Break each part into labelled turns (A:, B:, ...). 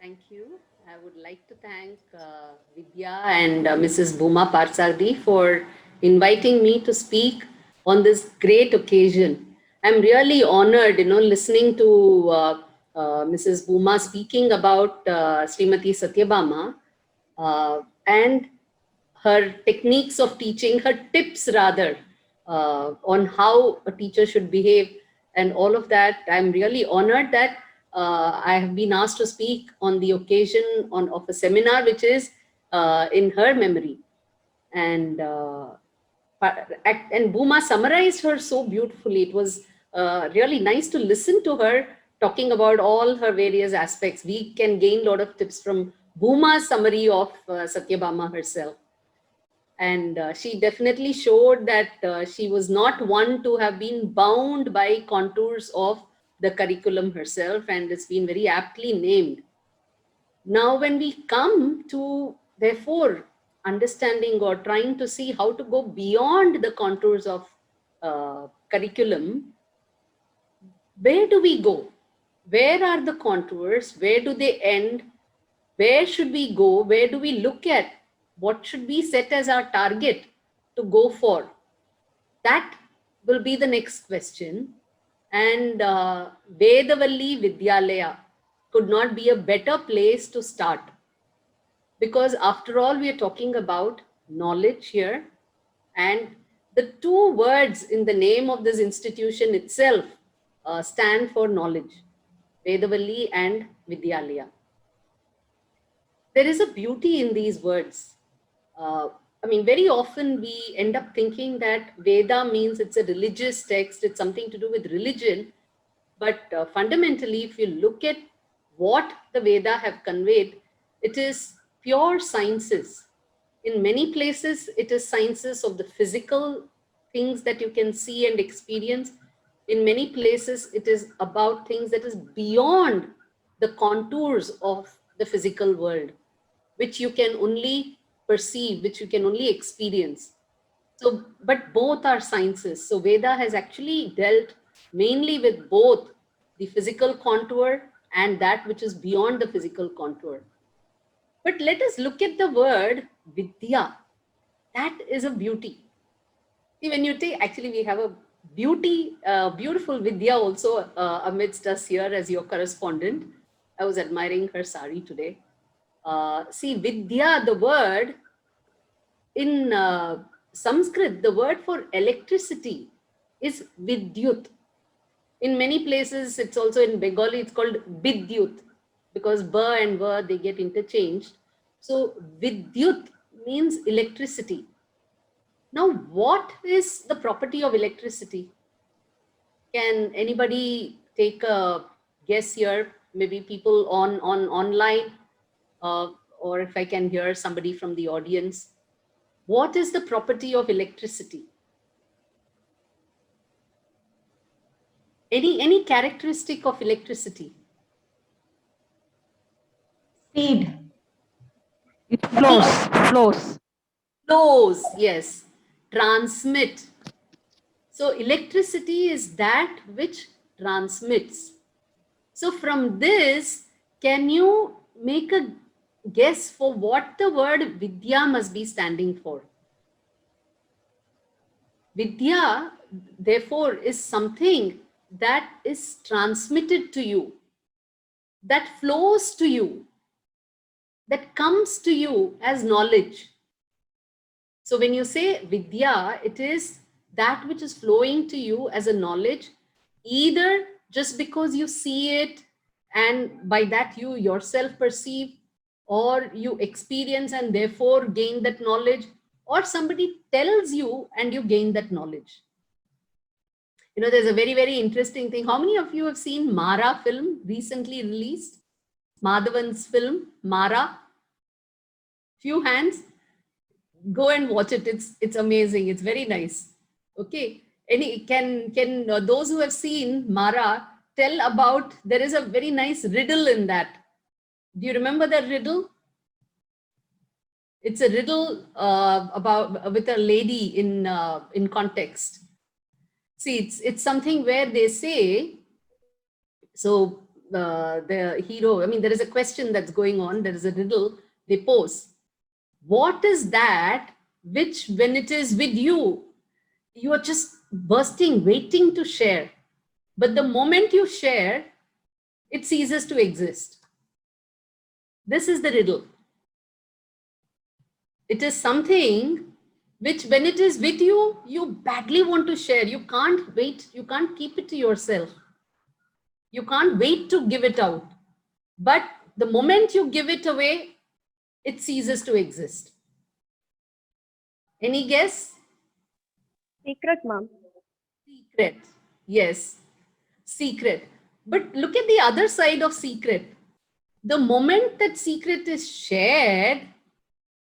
A: Thank you. I would like to thank Vidya and Mrs. Bhuma Parsardi for inviting me to speak on this great occasion. I'm really honored, listening to Mrs. Bhuma speaking about Srimati Satyabama and her techniques of teaching, her tips rather, on how a teacher should behave and all of that. I'm really honored that I have been asked to speak on the occasion of a seminar which is in her memory. And and Bhuma summarized her so beautifully. It was really nice to listen to her talking about all her various aspects. We can gain a lot of tips from Bhuma's summary of Satyabama herself. And she definitely showed that she was not one to have been bound by contours of the curriculum herself, and it's been very aptly named. Now, when we come to, therefore, understanding or trying to see how to go beyond the contours of curriculum, where do we go? Where are the contours? Where do they end? Where should we go? Where do we look at? What should we set as our target to go for? That will be the next question. And Vedavalli Vidyalaya could not be a better place to start, because after all, we are talking about knowledge here. And the two words in the name of this institution itself stand for knowledge, Vedavalli and Vidyalaya. There is a beauty in these words. Very often we end up thinking that Veda means it's a religious text, it's something to do with religion. But fundamentally, if you look at what the Veda have conveyed, it is pure sciences. In many places, it is sciences of the physical things that you can see and experience. In many places, it is about things that is beyond the contours of the physical world, which you can only perceive, which you can only experience. So, but both are sciences. So Veda has actually dealt mainly with both the physical contour and that which is beyond the physical contour. But let us look at the word Vidya. That is a beauty. See, when you take, actually we have a beautiful Vidya also amidst us here as your correspondent. I was admiring her sari today. See, Vidya, the word in Sanskrit, the word for electricity is Vidyut. In many places, it's also in Bengali, it's called Vidyut, because ba and va, they get interchanged. So Vidyut means electricity. Now, what is the property of electricity? Can anybody take a guess here? Maybe people on online, or if I can hear somebody from the audience. What is the property of electricity? Any characteristic of electricity?
B: Speed.
C: It flows.
A: Flows, yes. Transmit. So electricity is that which transmits. So from this, can you make a guess for what the word Vidya must be standing for? Vidya, therefore, is something that is transmitted to you, that flows to you, that comes to you as knowledge. So when you say Vidya, it is that which is flowing to you as a knowledge, either just because you see it and by that you yourself perceive, or you experience and therefore gain that knowledge, or somebody tells you and you gain that knowledge. There's a very, very interesting thing. How many of you have seen Mara film, recently released? Madhavan's film, Mara? Few hands. Go and watch it. It's amazing. It's very nice. Okay. Any can those who have seen Mara tell about, there is a very nice riddle in that. Do you remember that riddle? It's a riddle about with a lady in context. See, it's something where they say, so the hero, I mean, there is a question that's going on, there is a riddle they pose. What is that which, when it is with you, you are just bursting, waiting to share. But the moment you share, it ceases to exist. This is the riddle. It is something which, when it is with you, you badly want to share. You can't wait. You can't keep it to yourself. You can't wait to give it out. But the moment you give it away, it ceases to exist. Any guess?
B: Secret, ma'am.
A: Secret. Yes, secret. But look at the other side of secret. The moment that secret is shared,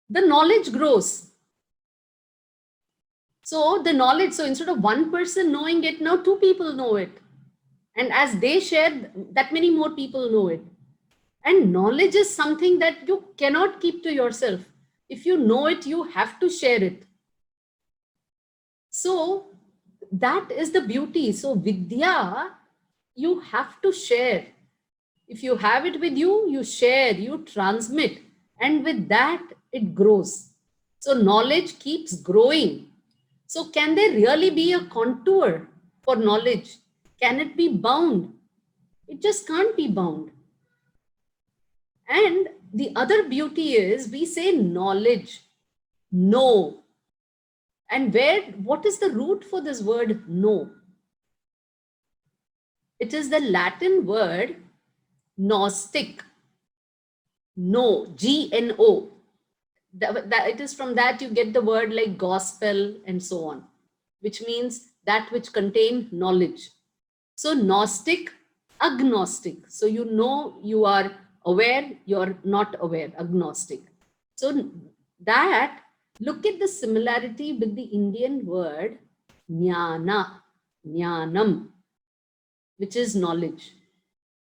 A: the knowledge grows. So the knowledge, so instead of one person knowing it, now two people know it. And as they share, that many more people know it. And knowledge is something that you cannot keep to yourself. If you know it, you have to share it. So that is the beauty. So Vidya, you have to share. If you have it with you, you share, you transmit, and with that, it grows. So knowledge keeps growing. So can there really be a contour for knowledge? Can it be bound? It just can't be bound. And the other beauty is we say knowledge, know. And what is the root for this word know? It is the Latin word gnostic. No, G-N-O. It is from that you get the word like gospel and so on, which means that which contain knowledge. So gnostic, agnostic. So you know you are aware, you're not aware, agnostic. So that, look at the similarity with the Indian word jnana, jnanam, which is knowledge.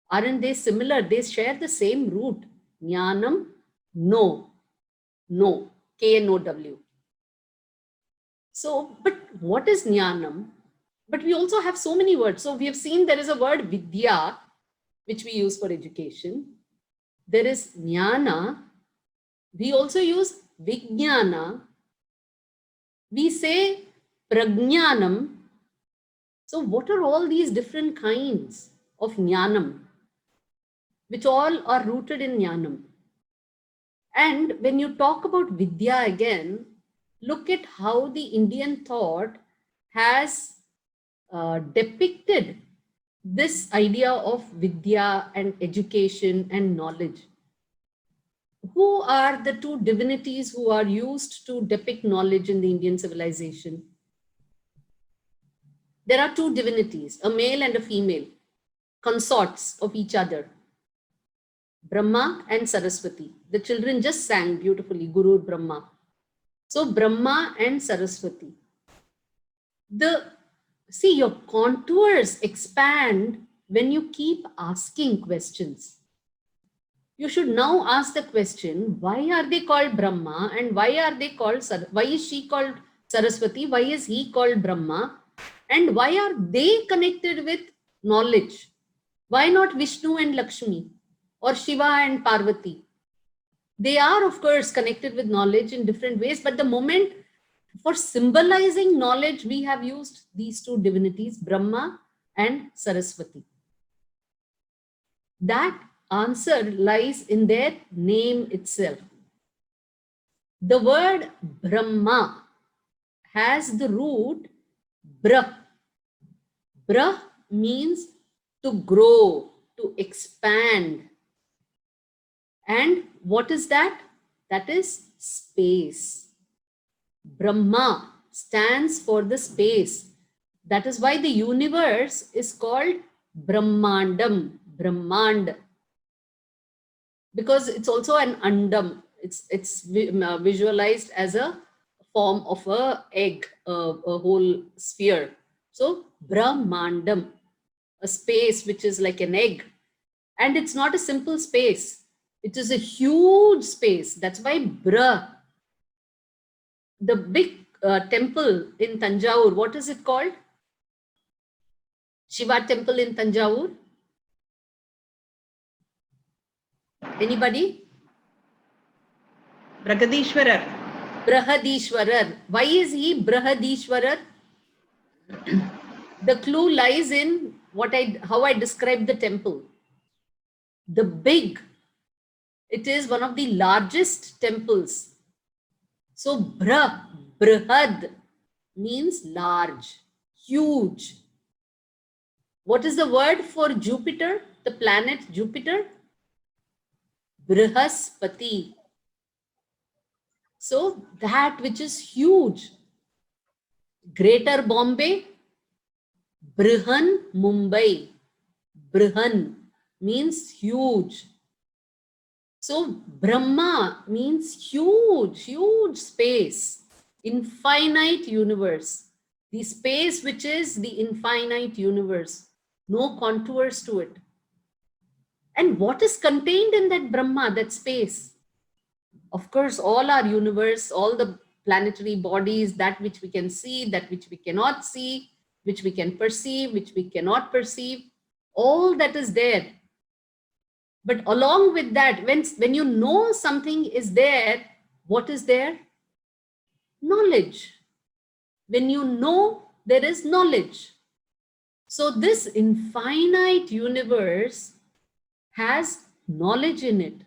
A: Aren't they similar? They share the same root. Jnanam, know, K-N-O-W. So, but what is jnanam? But we also have so many words. So we have seen there is a word vidya, which we use for education. There is jnana. We also use vijnana. We say prajnanam. So what are all these different kinds of jnanam, which all are rooted in jnanam? And when you talk about Vidya again, look at how the Indian thought has depicted this idea of Vidya and education and knowledge. Who are the two divinities who are used to depict knowledge in the Indian civilization? There are two divinities, a male and a female, consorts of each other. Brahma and Saraswati. The children just sang beautifully, Guru Brahma. So Brahma and Saraswati. See, your contours expand when you keep asking questions. You should now ask the question, why are they called Brahma and why are they called, why is she called Saraswati? Why is he called Brahma? And why are they connected with knowledge? Why not Vishnu and Lakshmi or Shiva and Parvati? They are, of course, connected with knowledge in different ways, but the moment for symbolizing knowledge, we have used these two divinities, Brahma and Saraswati. That answer lies in their name itself. The word Brahma has the root Brah. Brah means to grow, to expand. And what is that? That is space. Brahma stands for the space. That is why the universe is called Brahmandam, Brahmand. Because it's also an andam. It's visualized as a form of a egg, a whole sphere. So Brahmandam, a space which is like an egg. And it's not a simple space. It is a huge space. That's why Brah, the big temple in Tanjore, what is it called? Shiva temple in Tanjore. Anybody?
D: Bragadishwarar.
A: Brahadishwarar. Why is he Brahadishwarar? The clue lies in how I describe the temple. The big. It is one of the largest temples. So Brahad means large, huge. What is the word for Jupiter, the planet Jupiter? Brihaspati. So that which is huge. Greater Bombay, Brihan Mumbai. Brihan means huge. So Brahma means huge, huge space, infinite universe. The space which is the infinite universe, no contours to it. And what is contained in that Brahma, that space? Of course, all our universe, all the planetary bodies, that which we can see, that which we cannot see, which we can perceive, which we cannot perceive, all that is there. But along with that, when you know something is there, what is there? Knowledge. When you know, there is knowledge. So this infinite universe has knowledge in it.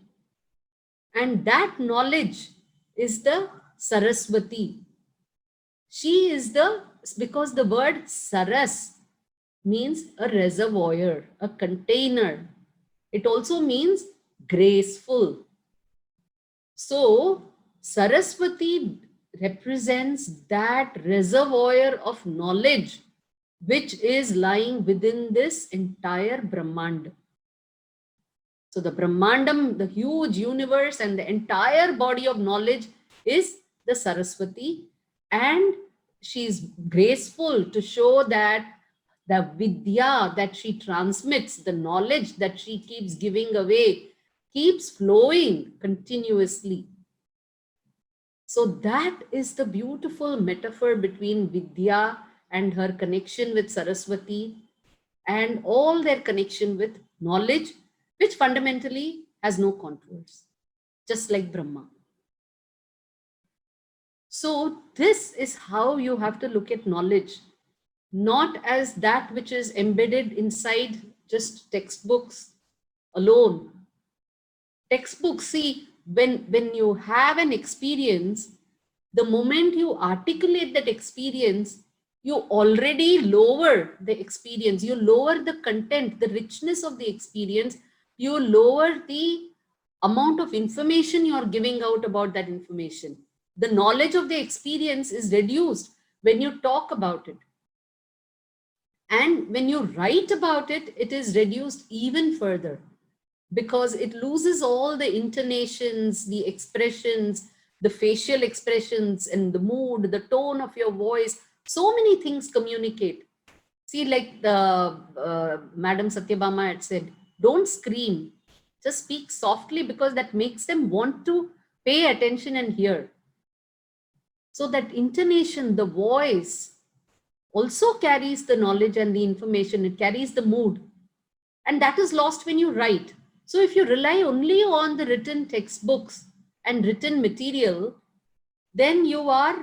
A: And that knowledge is the Saraswati. She is because the word Saras means a reservoir, a container. It also means graceful. So Saraswati represents that reservoir of knowledge which is lying within this entire Brahmand. So the Brahmandam, the huge universe and the entire body of knowledge is the Saraswati, and she is graceful to show that the vidya that she transmits, the knowledge that she keeps giving away, keeps flowing continuously. So that is the beautiful metaphor between Vidya and her connection with Saraswati and all their connection with knowledge, which fundamentally has no contours, just like Brahma. So this is how you have to look at knowledge, not as that which is embedded inside just textbooks alone. Textbooks, see, when you have an experience, the moment you articulate that experience, you already lower the experience, you lower the content, the richness of the experience, you lower the amount of information you are giving out about that information. The knowledge of the experience is reduced when you talk about it. And when you write about it, it is reduced even further because it loses all the intonations, the expressions, the facial expressions and the mood, the tone of your voice. So many things communicate. See, like the Madam Satyabama had said, don't scream, just speak softly because that makes them want to pay attention and hear. So that intonation, the voice also carries the knowledge and the information, it carries the mood. And that is lost when you write. So if you rely only on the written textbooks and written material, then you are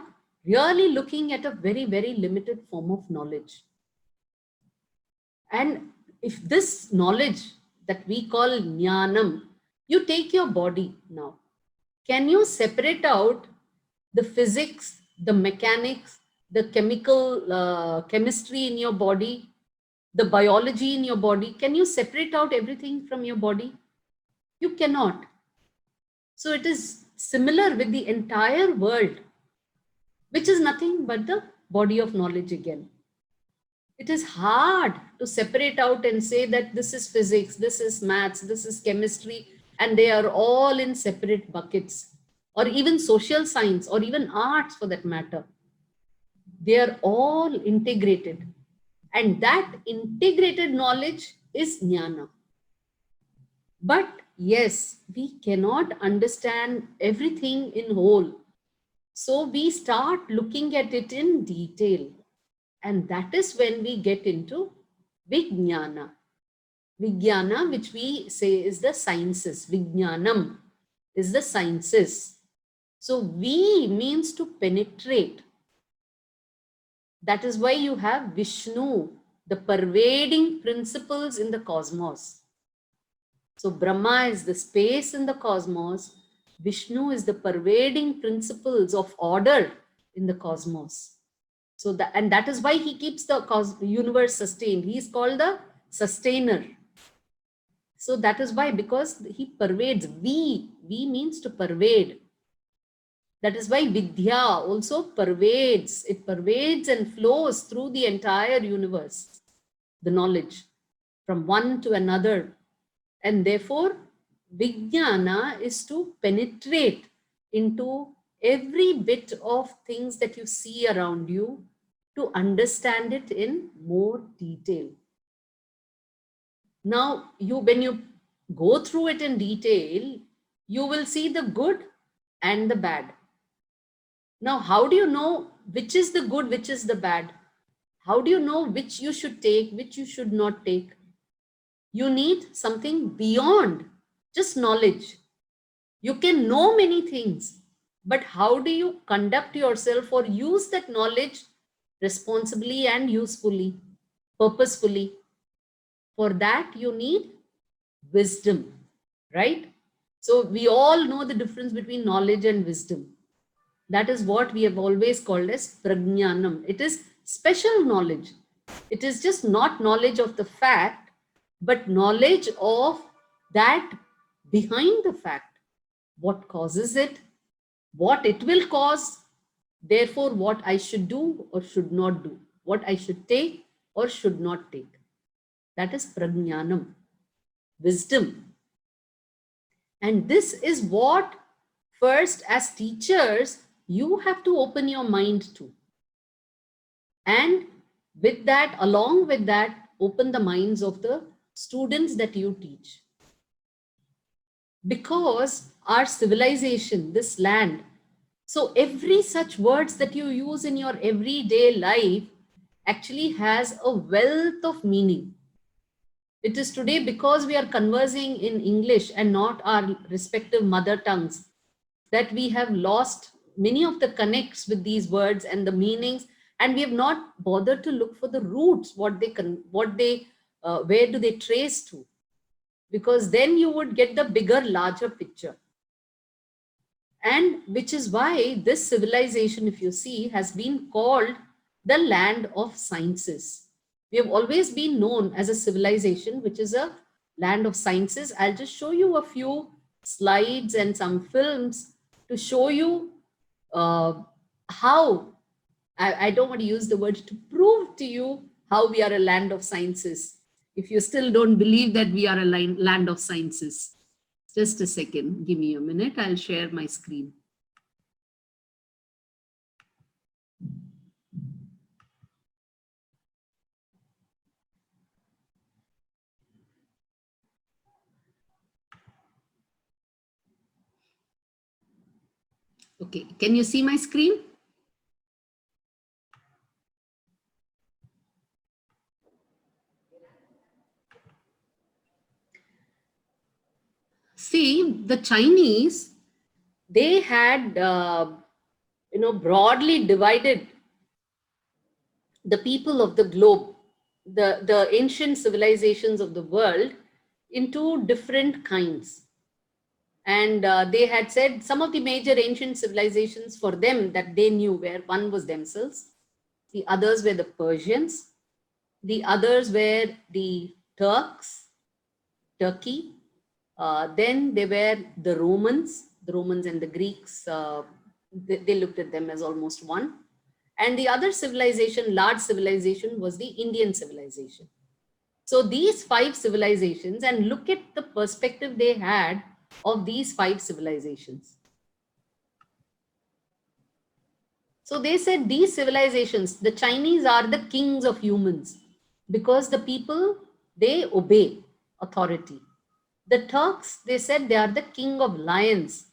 A: really looking at a very, very limited form of knowledge. And if this knowledge that we call jnanam, you take your body now. Can you separate out the physics, the mechanics, the chemistry in your body, the biology in your body? Can you separate out everything from your body? You cannot. So it is similar with the entire world, which is nothing but the body of knowledge again. It is hard to separate out and say that this is physics, this is maths, this is chemistry, and they are all in separate buckets, or even social science, or even arts for that matter. They are all integrated. And that integrated knowledge is jnana. But yes, we cannot understand everything in whole. So we start looking at it in detail. And that is when we get into Vijnana. Vijnana, which we say is the sciences. Vijnanam is the sciences. So V means to penetrate. That is why you have Vishnu, the pervading principles in the cosmos. So Brahma is the space in the cosmos. Vishnu is the pervading principles of order in the cosmos. So that is why he keeps the universe sustained. He is called the sustainer. So that is why, because he pervades. V means to pervade. That is why Vidya also pervades. It pervades and flows through the entire universe, the knowledge from one to another. And therefore, Vijnana is to penetrate into every bit of things that you see around you to understand it in more detail. Now, when you go through it in detail, you will see the good and the bad. Now, how do you know which is the good, which is the bad? How do you know which you should take, which you should not take? You need something beyond just knowledge. You can know many things, but how do you conduct yourself or use that knowledge responsibly and usefully, purposefully? For that, you need wisdom, right? So we all know the difference between knowledge and wisdom. That is what we have always called as prajnanam. It is special knowledge. It is just not knowledge of the fact, but knowledge of that behind the fact. What causes it, what it will cause, therefore what I should do or should not do, what I should take or should not take. That is prajnanam, wisdom. And this is what first as teachers you have to open your mind to. And with that, along with that, open the minds of the students that you teach. Because our civilization, this land, so every such words that you use in your everyday life actually has a wealth of meaning. It is today because we are conversing in English and not our respective mother tongues that we have lost many of the connects with these words and the meanings, and we have not bothered to look for the roots, where do they trace to, because then you would get the bigger, larger picture. And which is why this civilization, if you see, has been called the land of sciences. We have always been known as a civilization which is a land of sciences. I'll just show you a few slides and some films to show you how, I don't want to use the word, to prove to you how we are a land of sciences. If you still don't believe that we are a land of sciences. Just a second, give me a minute, I'll share my screen. Okay, can you see my screen? See, the Chinese, they had, broadly divided the people of the globe, the ancient civilizations of the world, into different kinds. And they had said some of the major ancient civilizations for them that they knew, where one was themselves, the others were the Persians, the others were the Turkey. Then they were the Romans and the Greeks. They looked at them as almost one. And the other civilization, large civilization, was the Indian civilization. So these 5 civilizations, and look at the perspective they had of these 5 civilizations. So they said these civilizations, the Chinese are the kings of humans because the people, they obey authority. The Turks, they said they are the king of lions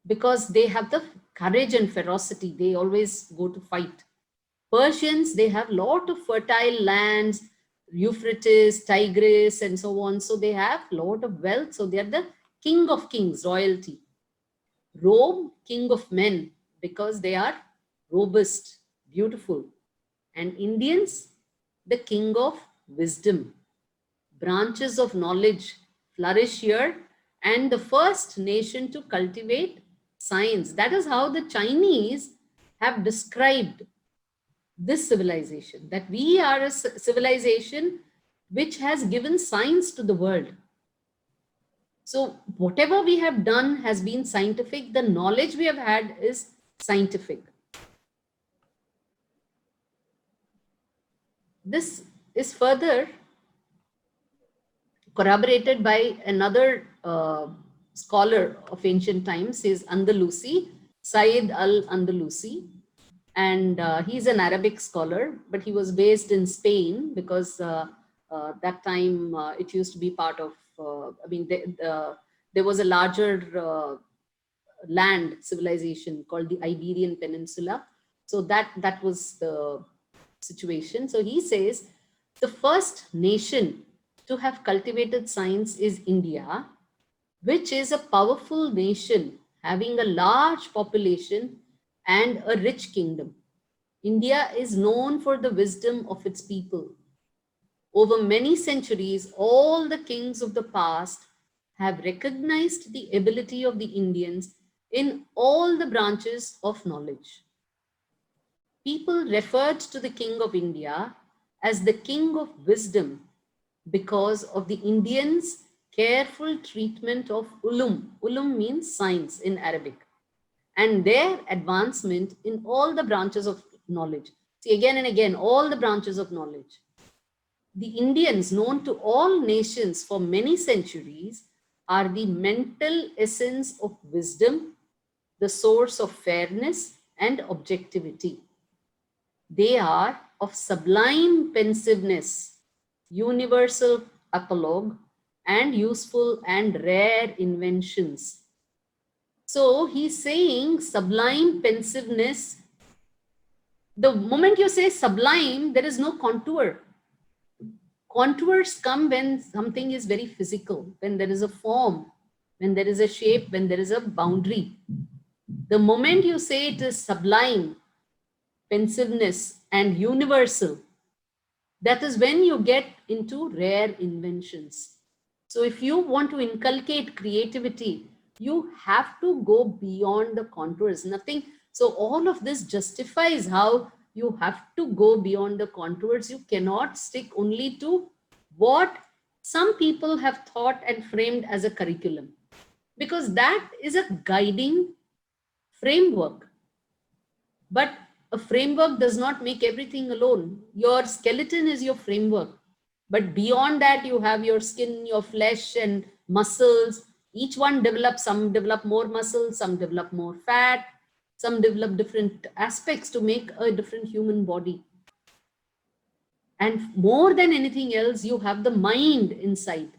A: because they have the courage and ferocity. They always go to fight. Persians, they have lot of fertile lands. Euphrates, Tigris, and so on. So they have a lot of wealth. So they are the king of kings, royalty. Rome, king of men, because they are robust, beautiful. And Indians, the king of wisdom. Branches of knowledge flourish here, and the first nation to cultivate science. That is how the Chinese have described this civilization, that we are a civilization which has given science to the world. So whatever we have done has been scientific. The knowledge we have had is scientific. This is further corroborated by another scholar of ancient times, is Andalusi, Sayyid al-Andalusi. And he's an Arabic scholar, but he was based in Spain because that time it used to be part of, there was a larger land civilization called the Iberian Peninsula. So that was the situation. So he says the first nation to have cultivated science is India, which is a powerful nation having a large population and a rich kingdom. India is known for the wisdom of its people. Over many centuries, all the kings of the past have recognized the ability of the Indians in all the branches of knowledge. People referred to the King of India as the King of Wisdom because of the Indians' careful treatment of ulum. Ulum means science in Arabic, and their advancement in all the branches of knowledge. See, again and again, all the branches of knowledge. The Indians, known to all nations for many centuries, are the mental essence of wisdom, the source of fairness and objectivity. They are of sublime pensiveness, universal apologue, and useful and rare inventions. So he's saying sublime pensiveness. The moment you say sublime, there is no contour. Contours come when something is very physical, when there is a form, when there is a shape, when there is a boundary. The moment you say it is sublime, pensiveness, and universal, that is when you get into rare inventions. So if you want to inculcate creativity, you have to go beyond the contours. Nothing. So all of this justifies how you have to go beyond the contours. You cannot stick only to what some people have thought and framed as a curriculum, because that is a guiding framework. But a framework does not make everything alone. Your skeleton is your framework. But beyond that, you have your skin, your flesh, and muscles. Each one develops, some develop more muscles, some develop more fat, some develop different aspects to make a different human body. And more than anything else, you have the mind inside,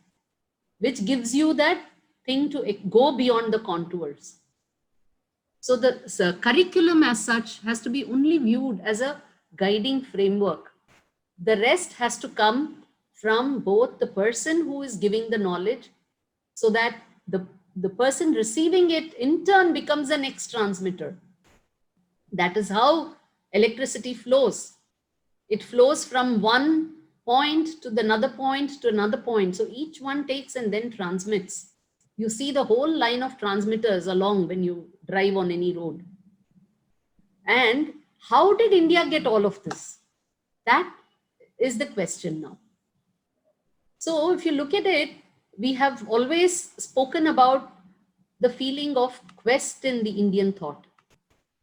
A: which gives you that thing to go beyond the contours. So the curriculum as such has to be only viewed as a guiding framework. The rest has to come from both the person who is giving the knowledge, so that the person receiving it in turn becomes an next transmitter. That is how electricity flows. It flows from one point to another point to another point. So each one takes and then transmits. You see the whole line of transmitters along when you drive on any road. And how did India get all of this? That is the question now. So if you look at it, we have always spoken about the feeling of quest in the Indian thought.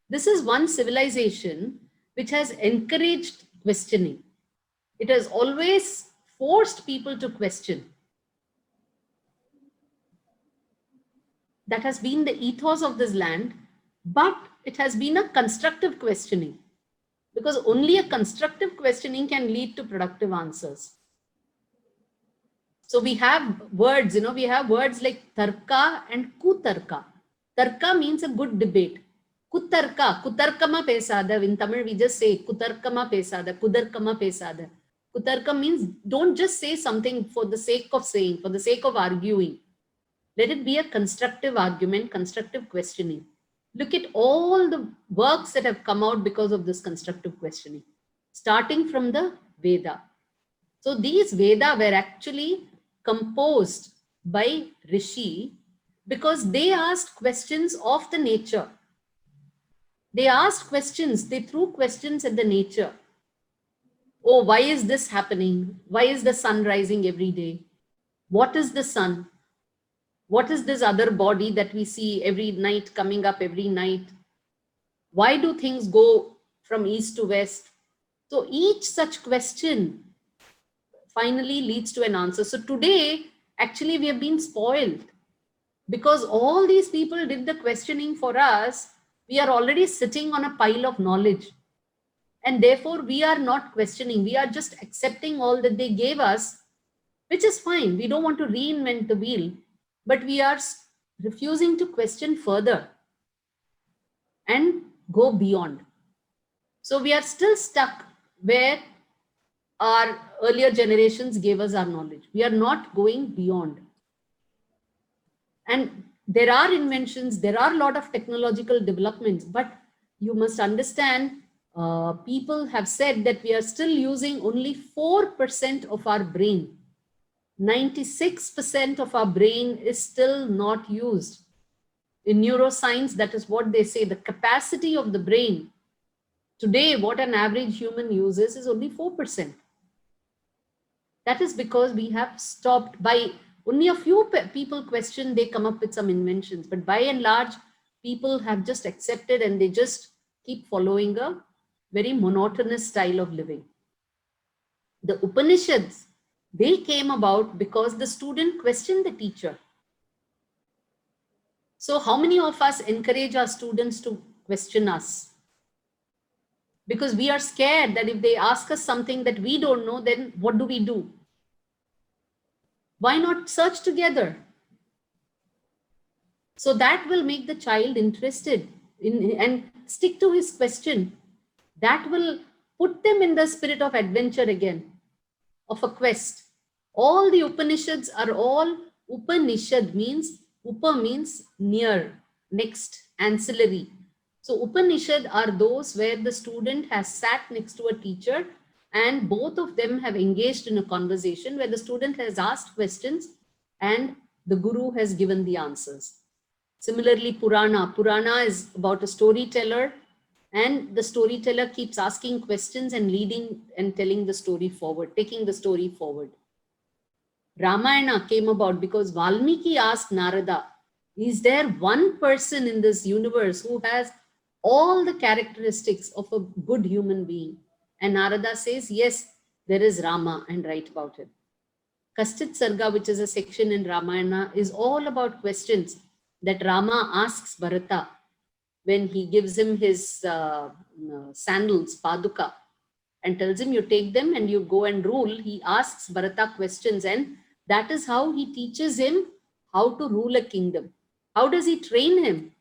A: This is one civilization which has encouraged questioning. It has always forced people to question. That has been the ethos of this land, but it has been a constructive questioning, because only a constructive questioning can lead to productive answers. So we have words, we have words like tarka and kutarka. Tarka means a good debate. Kutarka, kutarkama pesada. In Tamil, we just say kutarkama pesada, kudarkama pesada. Kutarka means don't just say something for the sake of saying, for the sake of arguing. Let it be a constructive argument, constructive questioning. Look at all the works that have come out because of this constructive questioning, starting from the Veda. So these Veda were actually composed by Rishi because they asked questions of the nature. They asked questions, they threw questions at the nature. Oh, why is this happening? Why is the sun rising every day? What is the sun? What is this other body that we see every night coming up every night? Why do things go from east to west? So each such question finally leads to an answer. So today, actually, we have been spoiled because all these people did the questioning for us. We are already sitting on a pile of knowledge. And therefore, we are not questioning. We are just accepting all that they gave us, which is fine. We don't want to reinvent the wheel, but we are refusing to question further and go beyond. So we are still stuck where our earlier generations gave us our knowledge. We are not going beyond. And there are inventions, there are a lot of technological developments, but you must understand, people have said that we are still using only 4% of our brain. 96% of our brain is still not used. In neuroscience, that is what they say, the capacity of the brain. Today, what an average human uses is only 4%. That is because we have stopped. By only a few people question, they come up with some inventions, but by and large, people have just accepted and they just keep following a very monotonous style of living. The Upanishads, they came about because the student questioned the teacher. So how many of us encourage our students to question us? Because we are scared that if they ask us something that we don't know, then what do we do? Why not search together? So that will make the child interested in and stick to his question. That will put them in the spirit of adventure again, of a quest. All the Upanishads are all, Upanishad means, Upa means near, next, ancillary. So Upanishad are those where the student has sat next to a teacher and both of them have engaged in a conversation where the student has asked questions and the guru has given the answers. Similarly, Purana is about a storyteller, and the storyteller keeps asking questions and leading and telling the story forward, taking the story forward. Ramayana came about because Valmiki asked Narada, is there one person in this universe who has all the characteristics of a good human being? And Narada says, yes, there is Rama, and write about it. Kaschit Sarga, which is a section in Ramayana, is all about questions that Rama asks Bharata when he gives him his sandals, Paduka, and tells him, you take them and you go and rule. He asks Bharata questions, and that is how he teaches him how to rule a kingdom. How does he train him?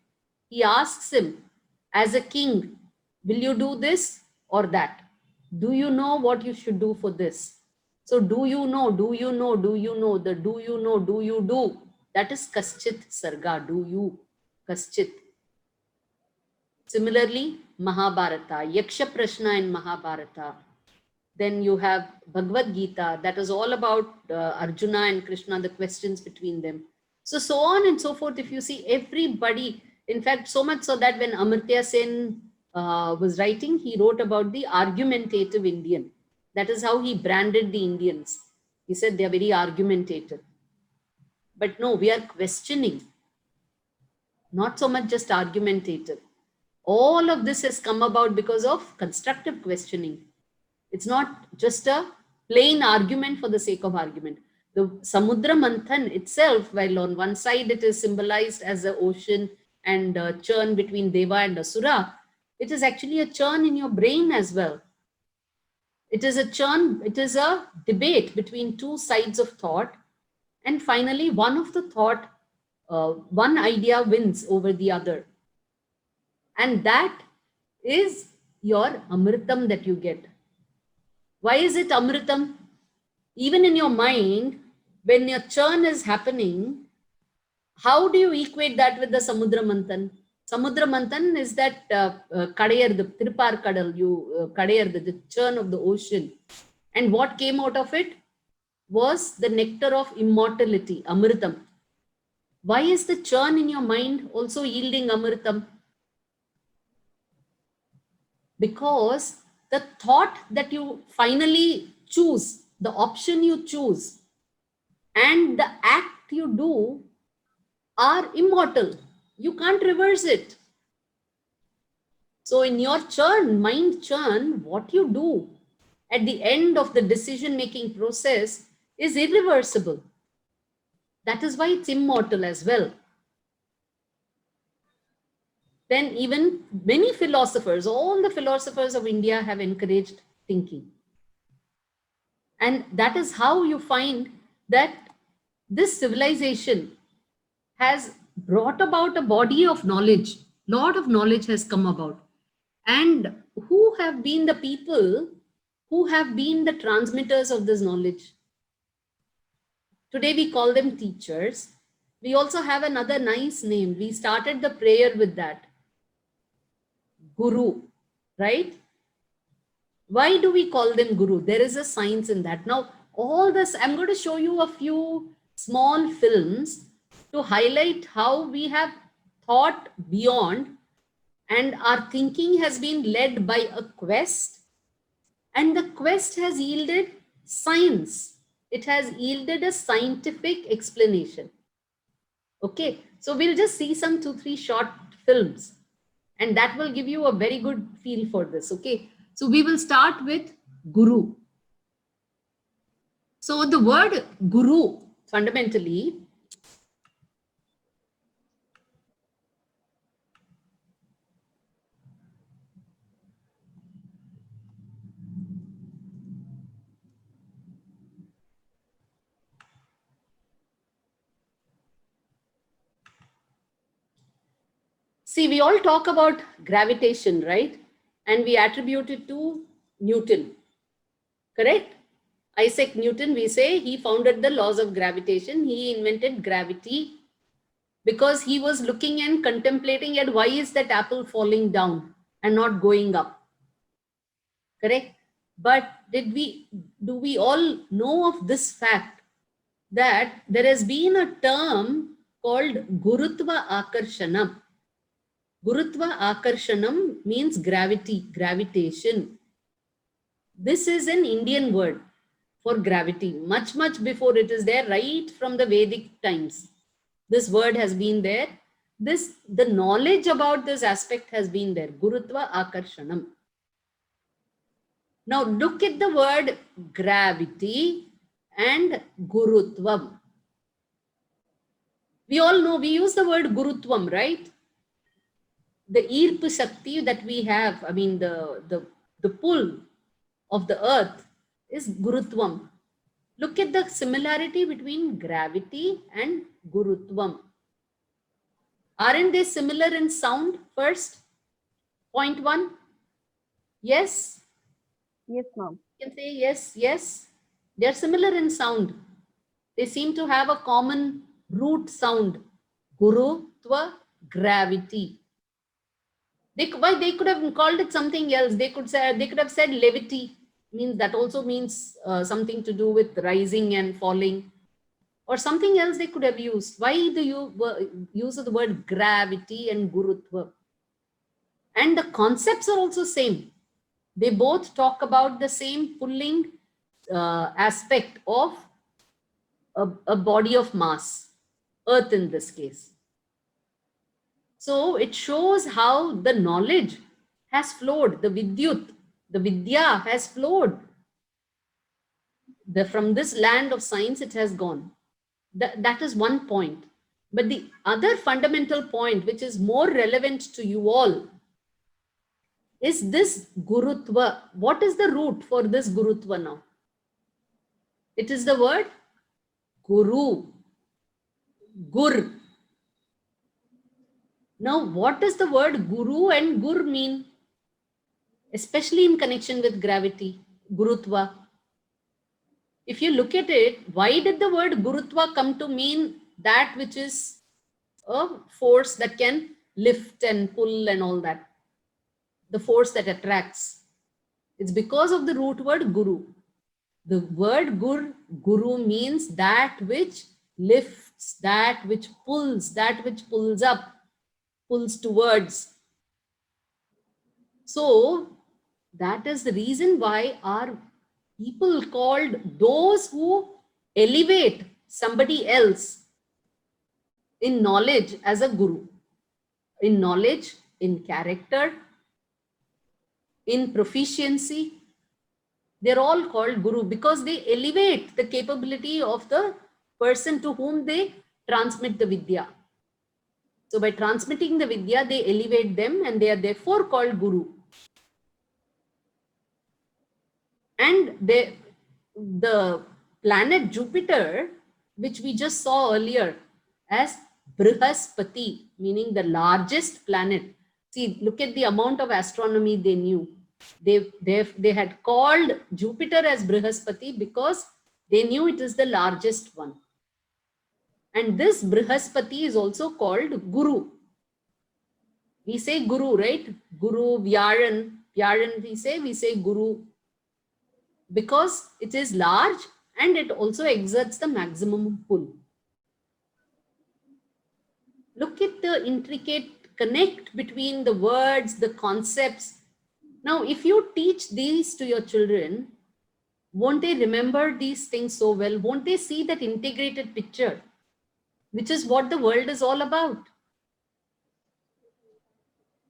A: He asks him, as a king, will you do this or that? Do you know what you should do for this? So do you know, do you know, do you know, the do you know, do you do? That is Kaschit Sarga, do you, Kaschit. Similarly, Mahabharata, Yaksha Prashna in Mahabharata. Then you have Bhagavad Gita, that is all about Arjuna and Krishna, the questions between them. So on and so forth. If you see everybody, in fact, so much so that when Amartya Sen was writing, he wrote about the argumentative Indian. That is how he branded the Indians. He said they are very argumentative. But no, we are questioning, not so much just argumentative. All of this has come about because of constructive questioning. It's not just a plain argument for the sake of argument. The Samudra Manthan itself, while on one side it is symbolized as the ocean and a churn between Deva and Asura, it is actually a churn in your brain as well. It is a churn, it is a debate between two sides of thought. And finally, one of the thought, one idea wins over the other. And that is your Amritam that you get. Why is it Amritam? Even in your mind, when your churn is happening, how do you equate that with the Samudra Manthan? Samudra Manthan is that Kadayar, the Tirupar Kadal, Kadayar, the churn of the ocean. And what came out of it was the nectar of immortality, Amritam. Why is the churn in your mind also yielding Amritam? Because the thought that you finally choose, the option you choose, and the act you do are immortal. You can't reverse it. So in your churn, mind churn, what you do at the end of the decision-making process is irreversible. That is why it's immortal as well. Then even many philosophers, all the philosophers of India have encouraged thinking. And that is how you find that this civilization has brought about a body of knowledge. Lot of knowledge has come about. And who have been the people who have been the transmitters of this knowledge? Today we call them teachers. We also have another nice name. We started the prayer with that. Guru, right? Why do we call them Guru? There is a science in that. Now, all this, I'm going to show you a few small films to highlight how we have thought beyond and our thinking has been led by a quest, and the quest has yielded science. It has yielded a scientific explanation. Okay, so we'll just see some 2-3 short films and that will give you a very good feel for this. Okay, so we will start with Guru. So the word Guru fundamentally see, we all talk about gravitation, right? And we attribute it to Newton, correct? Isaac Newton, we say he founded the laws of gravitation. He invented gravity because he was looking and contemplating at why is that apple falling down and not going up, correct? But do we all know of this fact that there has been a term called Gurutva Akarshanam? Gurutva Akarshanam means gravity, gravitation. This is an Indian word for gravity, much, much before it is there, right from the Vedic times. This word has been there. The knowledge about this aspect has been there. Gurutva Akarshanam. Now look at the word gravity and Gurutvam. We all know, we use the word Gurutvam, right? The Irpa Shakti that we have, I mean the pull of the earth is Gurutvam. Look at the similarity between gravity and Gurutvam. Aren't they similar in sound first? Point one. Yes?
B: Yes, ma'am.
A: You can say yes, yes. They're similar in sound. They seem to have a common root sound. Gurutva, gravity. They could have called it something else. They could have said levity. Means that also means something to do with rising and falling, or something else they could have used. Why do you use the word gravity and Gurutva? And the concepts are also same. They both talk about the same pulling aspect of a body of mass, earth in this case. So it shows how the knowledge has flowed, the vidyut, the vidya has flowed. From this land of science, it has gone. That is one point. But the other fundamental point, which is more relevant to you all, is this Gurutva. What is the root for this Gurutva now? It is the word Guru. Gur. Now, what does the word Guru and Gur mean? Especially in connection with gravity. Gurutva. If you look at it, why did the word Gurutva come to mean that which is a force that can lift and pull and all that? The force that attracts. It's because of the root word Guru. The word Guru means that which lifts, that which pulls up, pulls towards. So that is the reason why our people called those who elevate somebody else in knowledge as a guru. In knowledge, in character, in proficiency, they're all called guru because they elevate the capability of the person to whom they transmit the vidya. So by transmitting the vidya, they elevate them and they are therefore called guru. And the planet Jupiter, which we just saw earlier as Brihaspati, meaning the largest planet. See, look at the amount of astronomy they knew. They had called Jupiter as Brihaspati because they knew it is the largest one. And this Brihaspati is also called Guru. We say Guru, right? Guru, Vyaran, we say Guru. Because it is large and it also exerts the maximum pull. Look at the intricate connect between the words, the concepts. Now, if you teach these to your children, won't they remember these things so well? Won't they see that integrated picture, which is what the world is all about?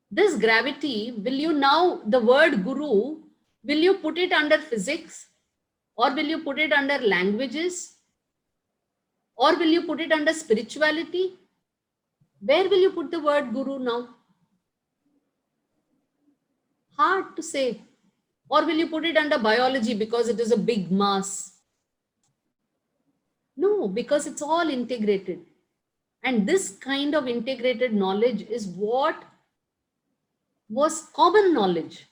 A: This gravity, will you now, the word Guru, will you put it under physics, or will you put it under languages, or will you put it under spirituality? Where will you put the word Guru now? Hard to say. Or will you put it under biology because it is a big mass? No, because it's all integrated. And this kind of integrated knowledge is what was common knowledge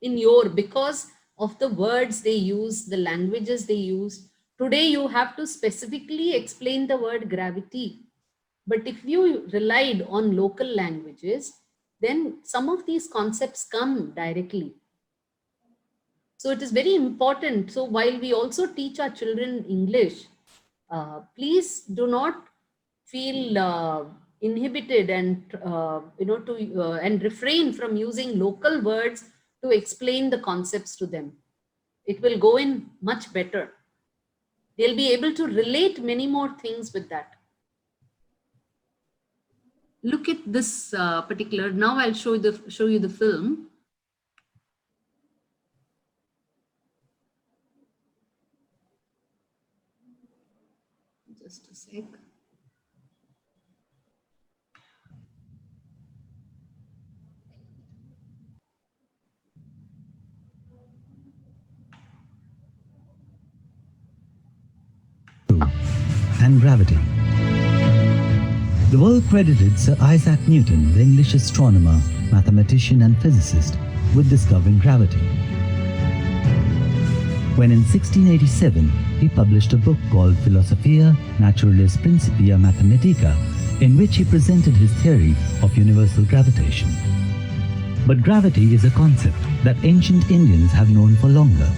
A: in your, because of the words they use, the languages they use. Today you have to specifically explain the word gravity. But if you relied on local languages, then some of these concepts come directly. So it is very important. So while we also teach our children English, please do not feel inhibited and and refrain from using local words to explain the concepts to them. It will go in much better. They'll be able to relate many more things with that. Look at this particular. Now I'll show you the film. Just a sec.
D: And gravity. The world credited Sir Isaac Newton, the English astronomer, mathematician and physicist, with discovering gravity. When in 1687 he published a book called Philosophia Naturalis Principia Mathematica, in which he presented his theory of universal gravitation. But gravity is a concept that ancient Indians have known for longer.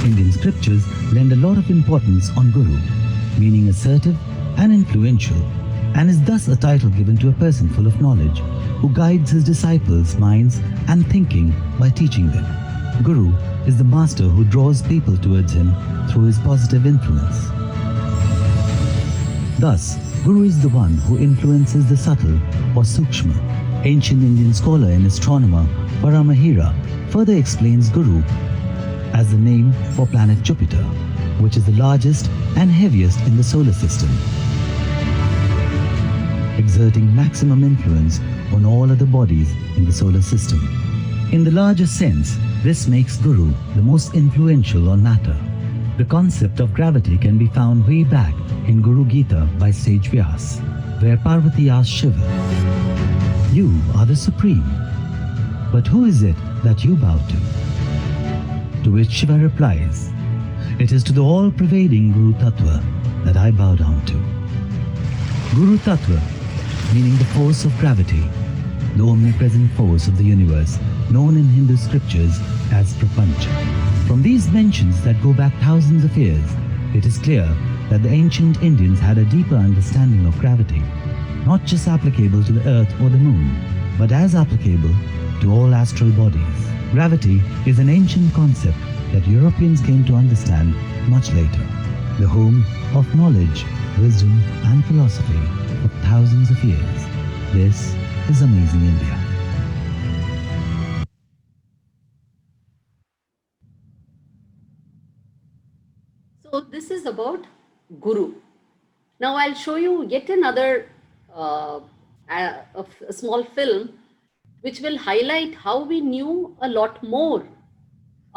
D: Indian scriptures lend a lot of importance on Guru, meaning assertive and influential, and is thus a title given to a person full of knowledge, who guides his disciples' minds and thinking by teaching them. Guru is the master who draws people towards him through his positive influence. Thus, Guru is the one who influences the subtle or sukshma. Ancient Indian scholar and astronomer Paramahira further explains Guru as the name for planet Jupiter, which is the largest and heaviest in the solar system, exerting maximum influence on all other bodies in the solar system. In the larger sense, this makes Guru the most influential on matter. The concept of gravity can be found way back in Guru Gita by sage Vyas, where Parvati asks Shiva, "You are the Supreme, but who is it that you bow to?" To which Shiva replies, "It is to the all-pervading Guru Tattva that I bow down to." Guru Tattva, meaning the force of gravity, the omnipresent force of the universe, known in Hindu scriptures as Prapancha. From these mentions that go back thousands of years, it is clear that the ancient Indians had a deeper understanding of gravity, not just applicable to the earth or the moon, but as applicable to all astral bodies. Gravity is an ancient concept that Europeans came to understand much later, the home of knowledge, wisdom and philosophy for thousands of years. This is Amazing India.
A: So this is about Guru. Now I'll show you yet another a small film which will highlight how we knew a lot more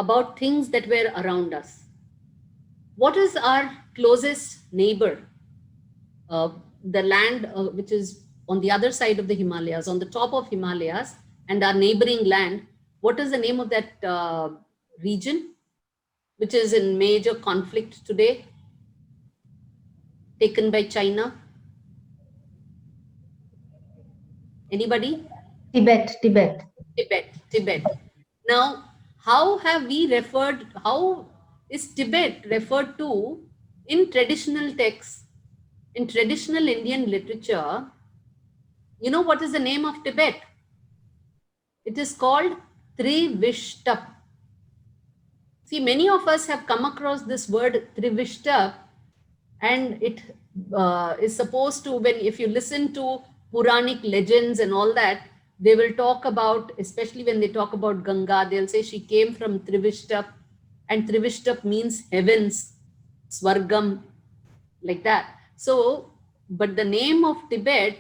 A: about things that were around us. What is our closest neighbor? The land which is on the other side of the Himalayas, on the top of Himalayas, and our neighboring land. What is the name of that region which is in major conflict today, taken by China? Anybody?
E: Tibet.
A: Tibet. Now, how is Tibet referred to in traditional texts, in traditional Indian literature? You know what is the name of Tibet? It is called Trivishtap. See, many of us have come across this word Trivishtap, and it is supposed to, if you listen to Puranic legends and all that, they will talk about, especially when they talk about Ganga, they'll say she came from Trivishtap, and Trivishtap means heavens, Swargam, like that. So, but the name of Tibet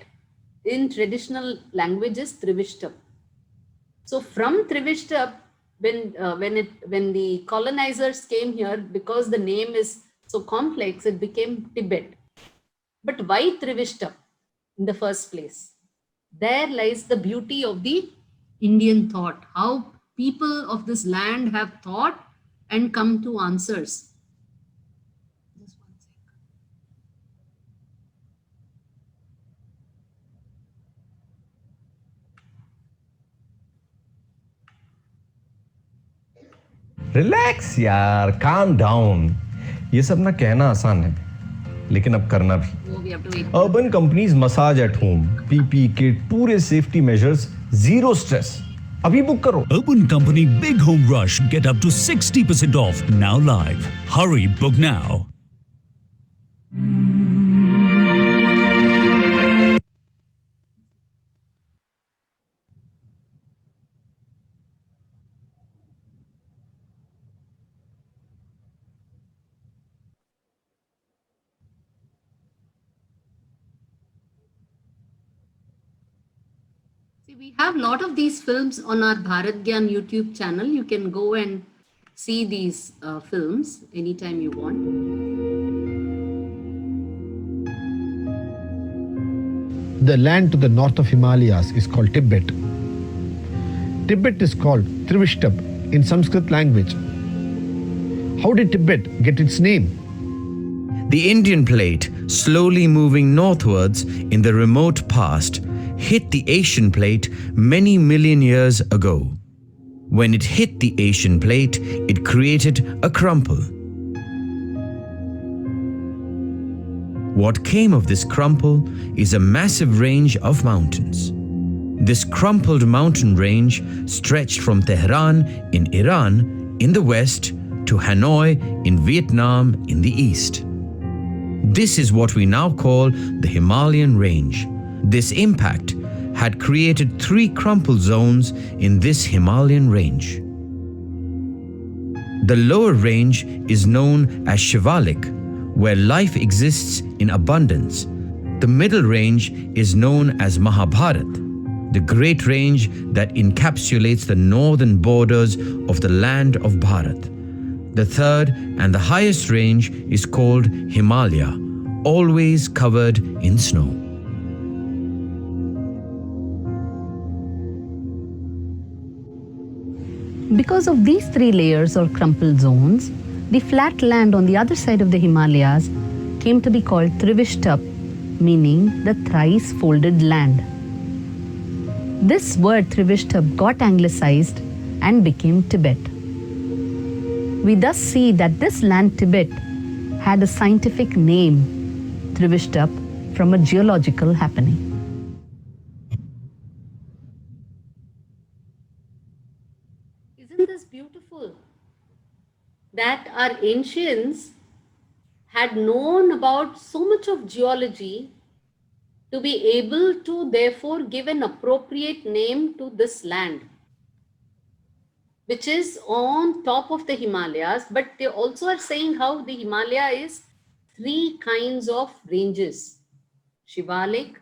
A: in traditional language is Trivishtap. So from Trivishtap, when the colonizers came here, because the name is so complex, it became Tibet. But why Trivishtap in the first place? There lies the beauty of the Indian thought, how people of this land have thought and come to answers. Just one sec.
F: Relax यार, calm down. ये सब ना कहना आसान है, लेकिन अब करना भी। Urban companies massage at home, PP kit, पूरे सेफ्टी मेजर्स, जीरो स्ट्रेस। अभी बुक करो।
G: Urban Company Big Home Rush. Get up to 60% off now live. Hurry, book now.
A: See, we have a lot of these films on our Bharat Gyan YouTube channel. You can go and see these films anytime you want.
H: The land to the north of Himalayas is called Tibet. Tibet is called Trivishtap in Sanskrit language. How did Tibet get its name?
I: The Indian plate, slowly moving northwards in the remote past, hit the Asian plate many million years ago. When it hit the Asian plate, it created a crumple. What came of this crumple is a massive range of mountains. This crumpled mountain range stretched from Tehran in Iran in the west to Hanoi in Vietnam in the east. This is what we now call the Himalayan range. This impact had created 3 crumple zones in this Himalayan range. The lower range is known as Shivalik, where life exists in abundance. The middle range is known as Mahabharat, the great range that encapsulates the northern borders of the land of Bharat. The third and the highest range is called Himalaya, always covered in snow.
E: Because of these three layers or crumpled zones, the flat land on the other side of the Himalayas came to be called Trivishtup, meaning the thrice folded land. This word Trivishtup got anglicized and became Tibet. We thus see that this land Tibet had a scientific name, Trivishtup, from a geological happening.
A: Isn't this beautiful? That our ancients had known about so much of geology to be able to therefore give an appropriate name to this land, which is on top of the Himalayas, but they also are saying how the Himalaya is three kinds of ranges: Shivalik,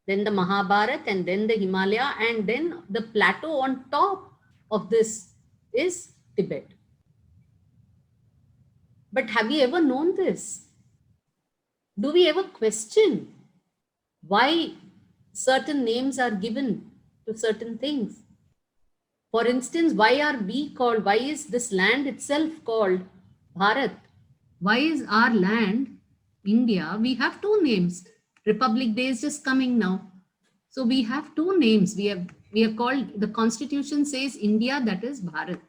A: then the Mahabharat, and then the Himalaya, and then the plateau on top of this is Tibet. But have you ever known this? Do we ever question why certain names are given to certain things? For instance, why is this land itself called Bharat? Why is our land, India, we have two names. Republic Day is just coming now. So we have two names. We have called, the constitution says India, that is Bharat.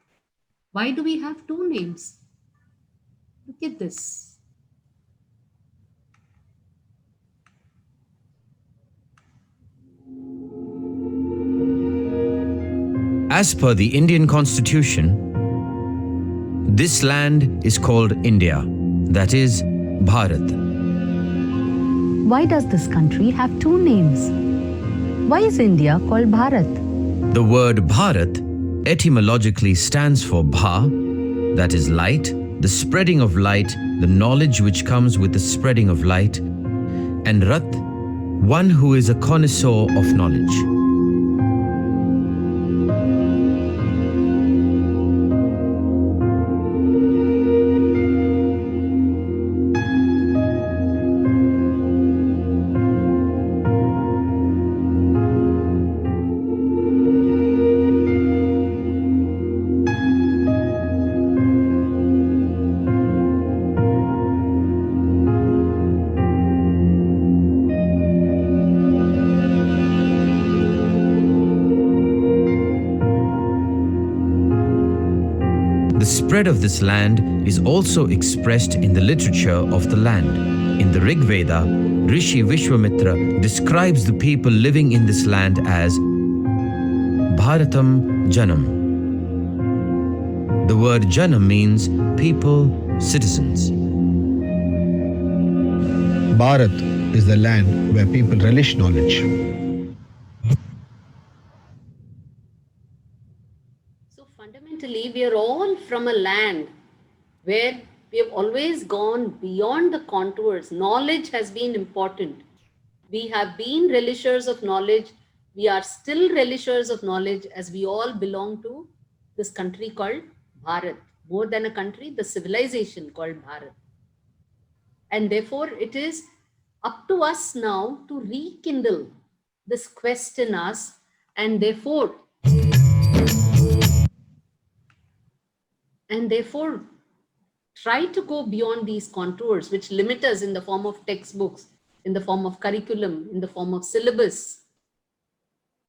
A: Why do we have two names? Look at this.
I: As per the Indian constitution, this land is called India, that is Bharat.
E: Why does this country have two names? Why is India called Bharat?
I: The word Bharat etymologically stands for Bha, that is light, the spreading of light, the knowledge which comes with the spreading of light, and Rat, one who is a connoisseur of knowledge. The spread of this land is also expressed in the literature of the land. In the Rig Veda, Rishi Vishwamitra describes the people living in this land as Bharatam Janam. The word Janam means people, citizens.
H: Bharat is the land where people relish knowledge.
A: So fundamentally, we are all from a land where we have always gone beyond the contours. Knowledge has been important. We have been relishers of knowledge. We are still relishers of knowledge, as we all belong to this country called Bharat. More than a country, the civilization called Bharat. And therefore, it is up to us now to rekindle this quest in us, and therefore try to go beyond these contours which limit us in the form of textbooks, in the form of curriculum, in the form of syllabus.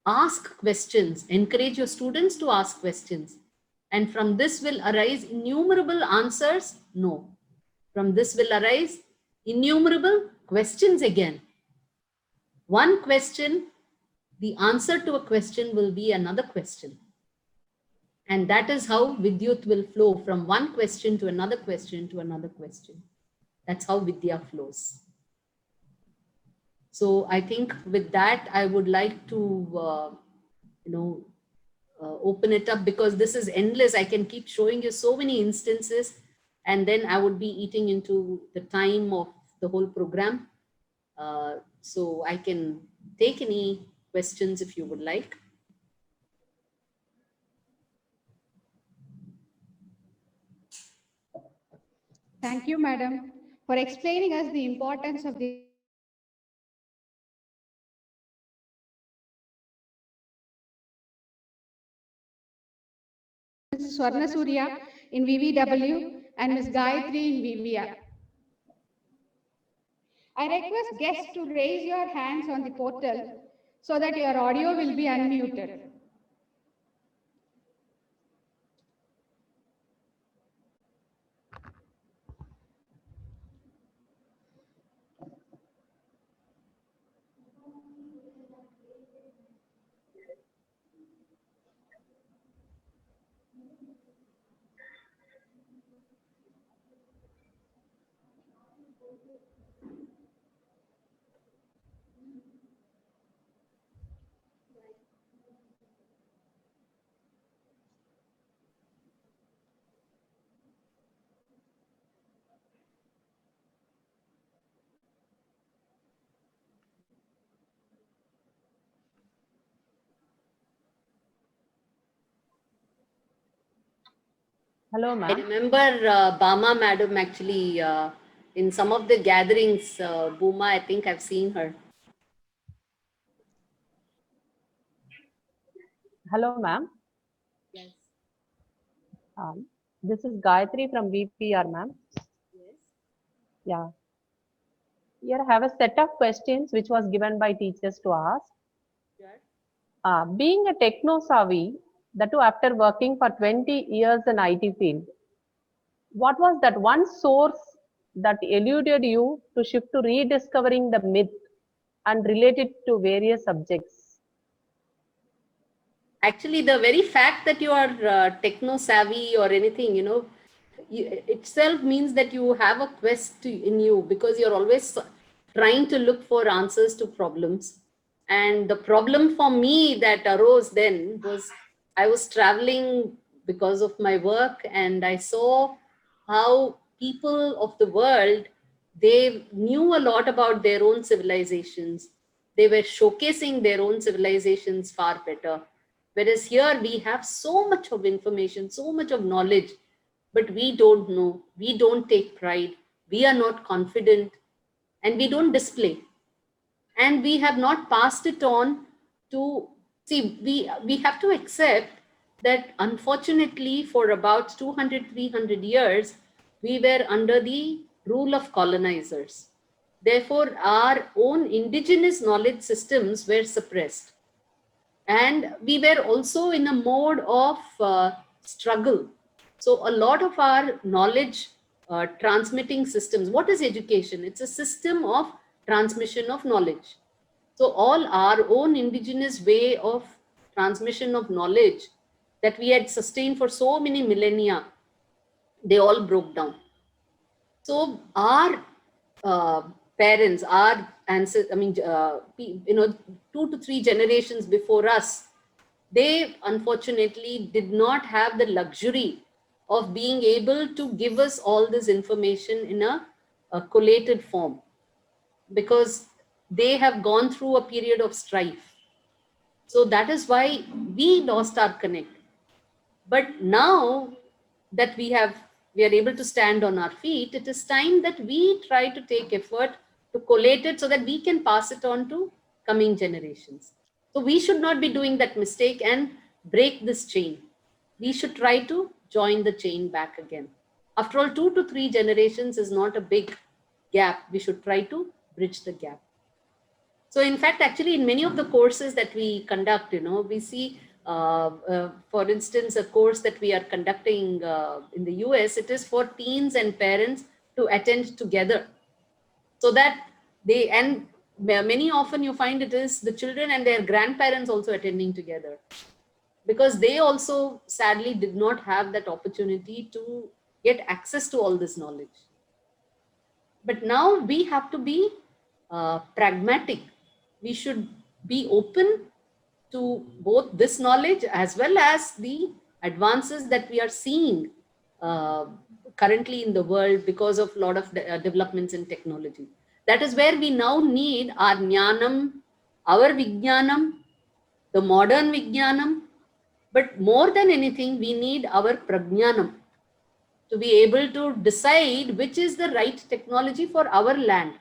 A: Ask questions, encourage your students to ask questions. And from this will arise innumerable answers? No. From this will arise innumerable questions again. One question, the answer to a question will be another question. And that is how Vidyut will flow from one question to another question to another question. That's how Vidya flows. So I think with that, I would like to, open it up, because this is endless. I can keep showing you so many instances, and then I would be eating into the time of the whole program. So I can take any questions if you would like.
J: Thank you, madam, for explaining us the importance of the Swarna Surya in VVW and Ms. Gayatri in VVR. I request guests to raise your hands on the portal so that your audio will be unmuted.
C: Hello,
A: I
C: ma'am.
A: remember Bama madam actually in some of the gatherings, Buma, I think I've seen her.
C: Hello, ma'am.
A: Yes.
C: This is Gayatri from VPR, ma'am.
A: Yes.
C: Yeah. Here I have a set of questions which was given by teachers to ask.
A: Sure.
C: Being a techno-savvy, that too after working for 20 years in IT field, what was that one source that eluded you to shift to rediscovering the myth and relate it to various subjects?
A: Actually, the very fact that you are techno savvy or anything, itself means that you have a quest in you, because you're always trying to look for answers to problems. And the problem for me that arose then was I was traveling because of my work, and I saw how people of the world, they knew a lot about their own civilizations. They were showcasing their own civilizations far better. Whereas here we have so much of information, so much of knowledge, but we don't know, we don't take pride, we are not confident, and we don't display. And we have not passed it on to, see, we have to accept that unfortunately for about 200, 300 years, we were under the rule of colonizers. Therefore, our own indigenous knowledge systems were suppressed. And we were also in a mode of struggle. So a lot of our knowledge transmitting systems, what is education? It's a system of transmission of knowledge. So all our own indigenous way of transmission of knowledge that we had sustained for so many millennia, they all broke down. So our parents, our ancestors, 2 to 3 generations before us, they unfortunately did not have the luxury of being able to give us all this information in a collated form, because they have gone through a period of strife. So that is why we lost our connect. But now that we are able to stand on our feet, it is time that we try to take effort to collate it so that we can pass it on to coming generations. So we should not be doing that mistake and break this chain. We should try to join the chain back again. After all, 2 to 3 generations is not a big gap. We should try to bridge the gap. So in fact, actually, in many of the courses that we conduct, we see, for instance, a course that we are conducting in the US, it is for teens and parents to attend together. So that and many often you find it is the children and their grandparents also attending together, because they also sadly did not have that opportunity to get access to all this knowledge. But now we have to be pragmatic. We should be open to both this knowledge as well as the advances that we are seeing currently in the world because of a lot of developments in technology. That is where we now need our jnanam, our vijnanam, the modern vijnanam, but more than anything, we need our prajnanam to be able to decide which is the right technology for our land.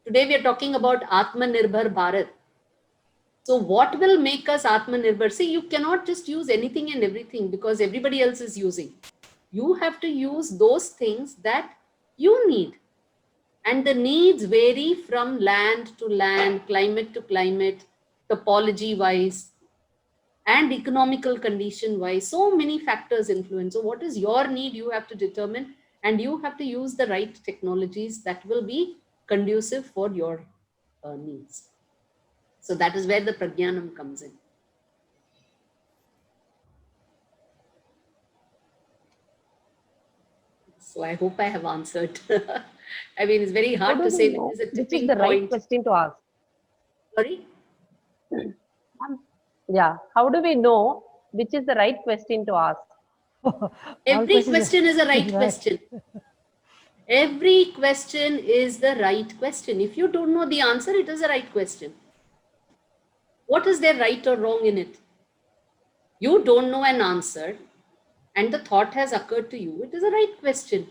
A: Today we are talking about Atmanirbhar Bharat. So what will make us Atmanirbhar? See, you cannot just use anything and everything because everybody else is using. You have to use those things that you need. And the needs vary from land to land, climate to climate, topology wise, and economical condition wise. So many factors influence. So what is your need? You have to determine, and you have to use the right technologies that will be conducive for your needs. So that is where the Prajnanam comes in. So I hope I have answered. I mean, it's very hard to say
C: Know
A: this is a
C: which is
A: tipping
C: the right
A: point.
C: question to ask?
A: Sorry?
C: Yeah. How do we know which is the right question to ask?
A: Every question is a right question. Every question is the right question. If you don't know the answer, it is a right question. What is there right or wrong in it? You don't know an answer and the thought has occurred to you. It is a right question.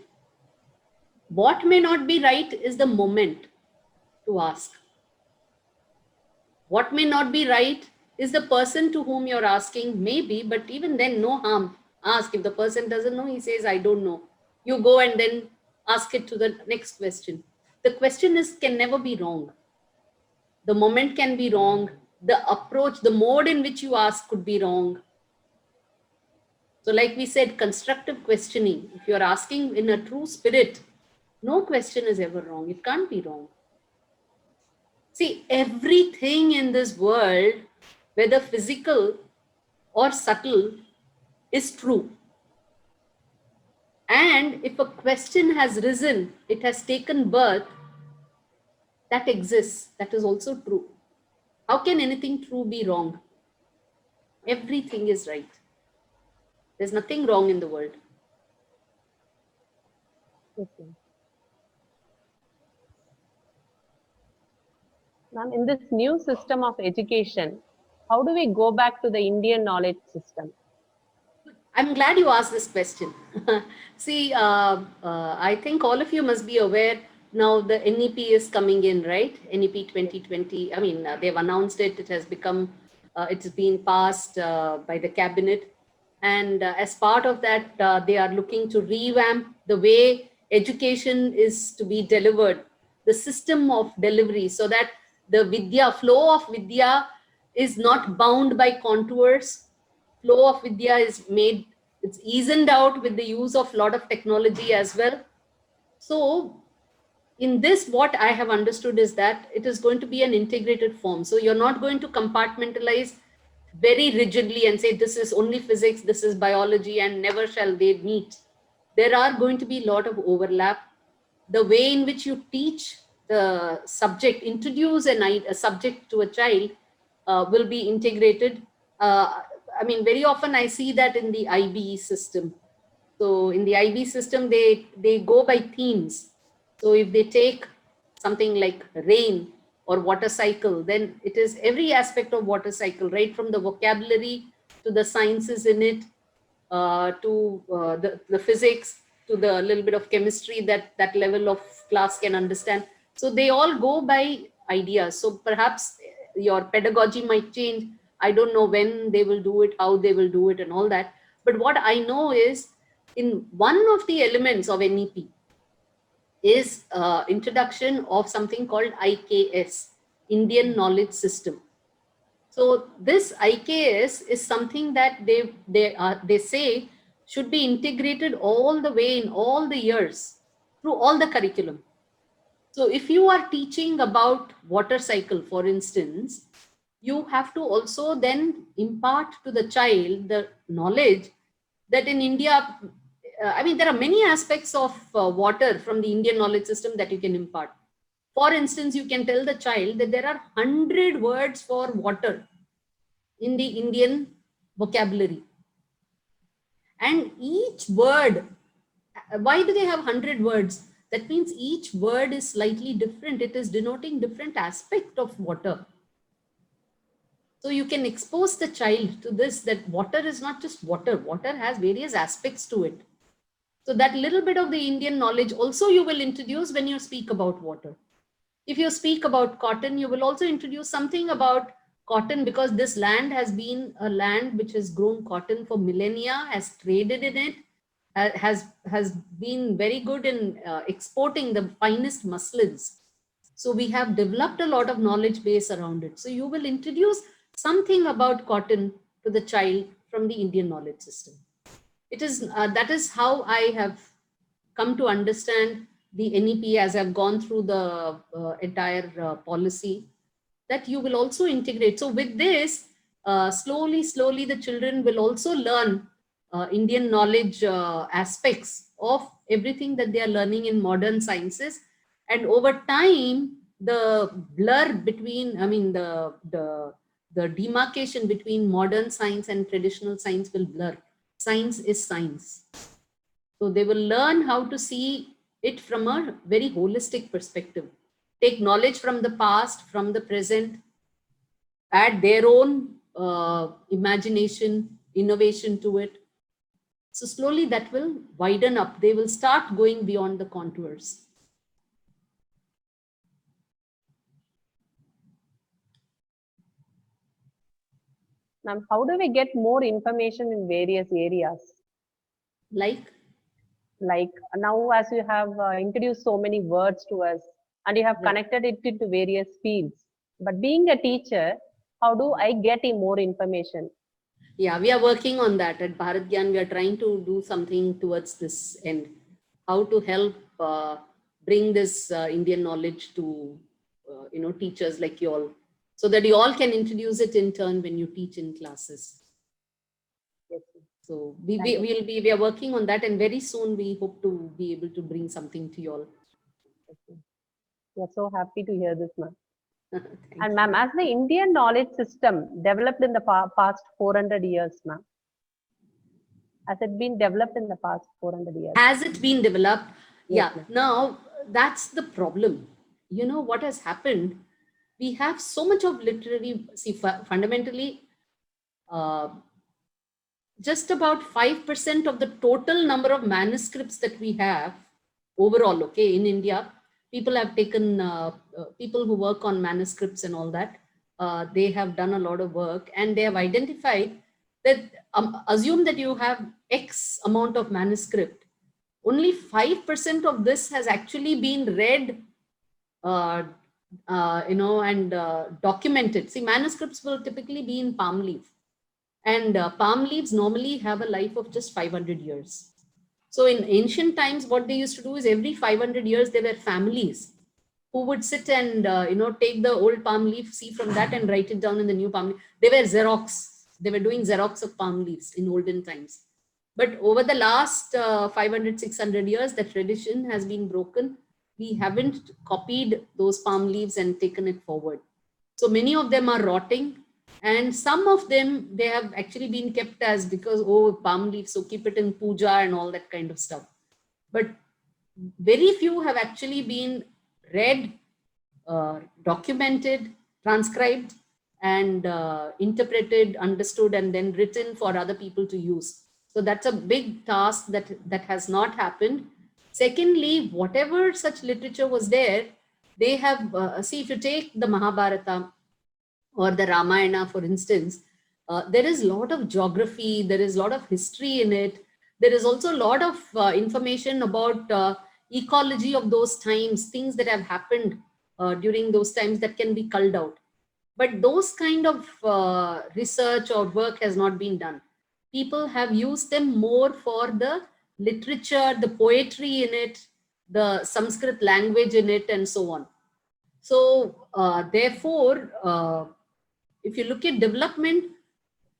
A: What may not be right is the moment to ask. What may not be right is the person to whom you're asking, maybe, but even then, no harm. Ask. If the person doesn't know, he says, I don't know. You go and then ask it to the next question. The question can never be wrong. The moment can be wrong. The approach, the mode in which you ask could be wrong. So like we said, constructive questioning. If you're asking in a true spirit, no question is ever wrong. It can't be wrong. See, everything in this world, whether physical or subtle, is true. And if a question has risen, it has taken birth, that exists. That is also true. How can anything true be wrong? Everything is right. There's nothing wrong in the world.
C: Okay. Ma'am, in this new system of education, how do we go back to the Indian knowledge system?
A: I'm glad you asked this question. See, I think all of you must be aware now the NEP is coming in, right? NEP 2020. I mean, they've announced it. It has become, it's been passed by the cabinet. And as part of that, they are looking to revamp the way education is to be delivered, the system of delivery, so that the Vidya, flow of Vidya is not bound by contours. Flow of Vidya is made, it's eased out with the use of a lot of technology as well. So in this, what I have understood is that it is going to be an integrated form. So you're not going to compartmentalize very rigidly and say this is only physics, this is biology, and never shall they meet. There are going to be a lot of overlap. The way in which you teach the subject, introduce a subject to a child will be integrated. I mean, very often I see that in the IB system. So in the IB system, they go by themes. So if they take something like rain or water cycle, then it is every aspect of water cycle, right from the vocabulary to the sciences in it, to the physics, to the little bit of chemistry that level of class can understand. So they all go by ideas. So perhaps your pedagogy might change. I don't know when they will do it, how they will do it and all that. But what I know is in one of the elements of NEP is introduction of something called IKS, Indian Knowledge System. So this IKS is something that they say should be integrated all the way in all the years through all the curriculum. So if you are teaching about water cycle, for instance, you have to also then impart to the child the knowledge that in India, I mean, there are many aspects of water from the Indian knowledge system that you can impart. For instance, you can tell the child that there are 100 words for water in the Indian vocabulary. And each word, why do they have 100 words? That means each word is slightly different. It is denoting different aspect of water. So you can expose the child to this, that water is not just water. Water has various aspects to it. So that little bit of the Indian knowledge also you will introduce when you speak about water. If you speak about cotton, you will also introduce something about cotton, because this land has been a land which has grown cotton for millennia, has traded in it, has been very good in exporting the finest muslins. So we have developed a lot of knowledge base around it. So you will introduce something about cotton to the child from the Indian knowledge system. It is that is how I have come to understand the NEP as I've gone through the entire policy, that you will also integrate. So with this, slowly, the children will also learn Indian knowledge aspects of everything that they are learning in modern sciences. And over time, the blur between, I mean, the demarcation between modern science and traditional science will blur. Science is science. So they will learn how to see it from a very holistic perspective. Take knowledge from the past, from the present, add their own imagination, innovation to it. So slowly that will widen up. They will start going beyond the contours.
C: Ma'am, how do we get more information in various areas?
A: Like
C: Now, as you have introduced so many words to us and you have connected it to various fields, but being a teacher, how do I get more information?
A: Yeah, we are working on that at Bharat Gyan. We are trying to do something towards this end. How to help bring this Indian knowledge to teachers like you all, so that you all can introduce it in turn when you teach in classes.
C: Yes.
A: So we are working on that, and very soon we hope to be able to bring something to you all.
C: We are so happy to hear this, ma'am. And ma'am, as the Indian knowledge system developed in the past 400 years, ma'am, has it been developed in the past 400 years?
A: Has it been developed?
C: Yes,
A: Yeah. Now that's the problem. You know what has happened? We have so much of literary. See, fundamentally, just about 5% of the total number of manuscripts that we have overall, okay, in India. People have taken, people who work on manuscripts and all that, they have done a lot of work, and they have identified that, assume that you have X amount of manuscript, only 5% of this has actually been read, and documented. See, manuscripts will typically be in palm leaf, and palm leaves normally have a life of just 500 years. So in ancient times, what they used to do is every 500 years, there were families who would sit and, take the old palm leaf, see from that and write it down in the new palm leaf. They were Xerox. They were doing Xerox of palm leaves in olden times. But over the last 500, 600 years, the tradition has been broken. We haven't copied those palm leaves and taken it forward. So many of them are rotting. And some of them, they have actually been kept as, because, oh, palm leaf, so keep it in puja and all that kind of stuff. But very few have actually been read, documented, transcribed, and interpreted, understood, and then written for other people to use. So that's a big task that has not happened. Secondly, whatever such literature was there, they have, see, if you take the Mahabharata, or the Ramayana, for instance, there is a lot of geography, there is a lot of history in it. There is also a lot of information about ecology of those times, things that have happened during those times that can be culled out. But those kind of research or work has not been done. People have used them more for the literature, the poetry in it, the Sanskrit language in it, and so on. So therefore, if you look at development,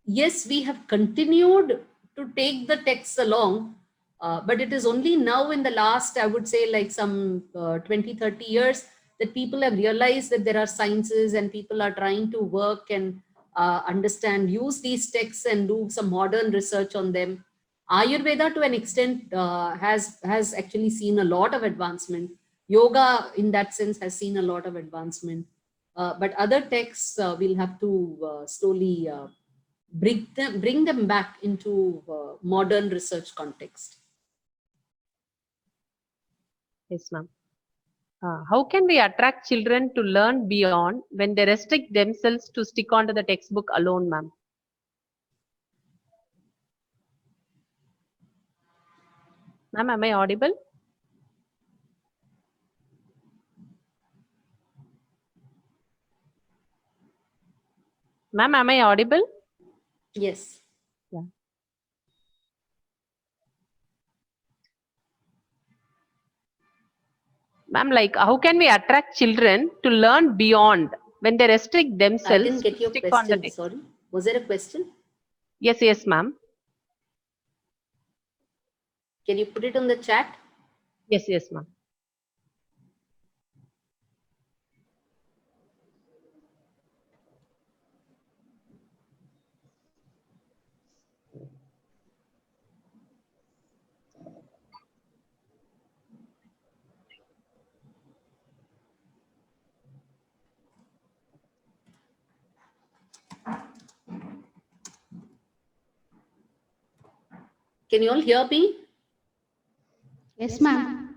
A: yes, we have continued to take the texts along, but it is only now in the last, I would say, like some 20, 30 years, that people have realized that there are sciences, and people are trying to work and understand, use these texts and do some modern research on them. Ayurveda, to an extent, has actually seen a lot of advancement. Yoga, in that sense, has seen a lot of advancement. But other texts, we'll have to slowly bring them back into modern research context.
C: Yes, ma'am. How can we attract children to learn beyond when they restrict themselves to stick onto the textbook alone, ma'am? Ma'am, am I audible? Ma'am, am I audible?
A: Yes.
C: Yeah. Ma'am, like how can we attract children to learn beyond when they restrict
A: I
C: themselves
A: didn't get
C: to
A: your
C: stick on the
A: question.
C: text?
A: Sorry. Was there a question?
C: Yes, yes, ma'am.
A: Can you put it on the chat?
C: Yes, yes, ma'am.
A: Can you all hear me?
J: Yes, ma'am.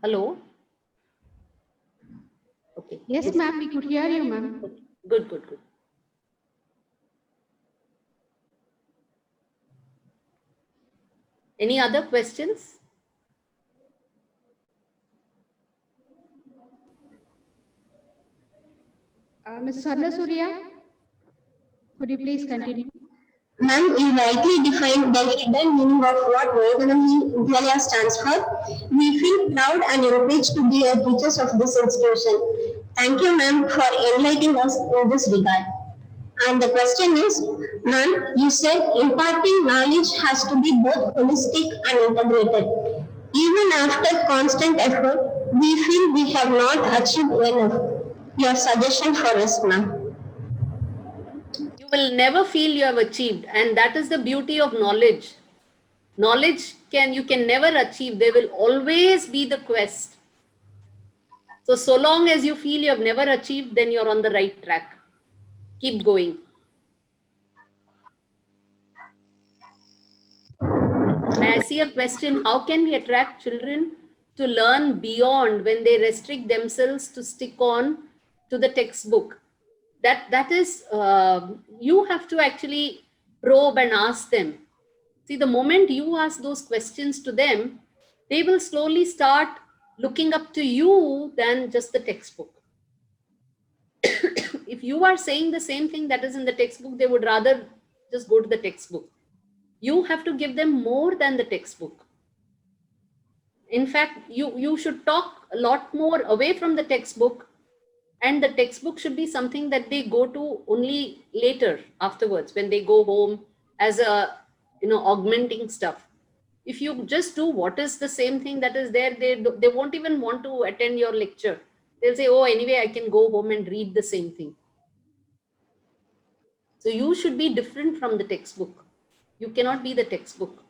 A: Hello? Okay.
J: Yes, ma'am. We could hear you, ma'am.
A: Good, good, good. Any other questions?
J: Ms. Sarna Surya, could you please continue?
K: Ma'am, you rightly defined the hidden meaning of what Vidya stands for. We feel proud and encouraged to be a teachers of this institution. Thank you, ma'am, for enlightening us in this regard. And the question is, ma'am, you said imparting knowledge has to be both holistic and integrated. Even after constant effort, we feel we have not achieved enough. Your suggestion for us, ma'am.
A: You will never feel you have achieved, and that is the beauty of knowledge. Knowledge you can never achieve. There will always be the quest. So long as you feel you have never achieved, then you're on the right track. Keep going. I see a question. How can we attract children to learn beyond when they restrict themselves to stick on to the textbook? That is, you have to actually probe and ask them. See, the moment you ask those questions to them, they will slowly start looking up to you than just the textbook. If you are saying the same thing that is in the textbook, they would rather just go to the textbook. You have to give them more than the textbook. In fact, you should talk a lot more away from the textbook, and the textbook should be something that they go to only later, afterwards, when they go home, as a augmenting stuff. If you just do what is the same thing that is there, they won't even want to attend your lecture. They'll say, oh, anyway, I can go home and read the same thing. So you should be different from the textbook. You cannot be the textbook.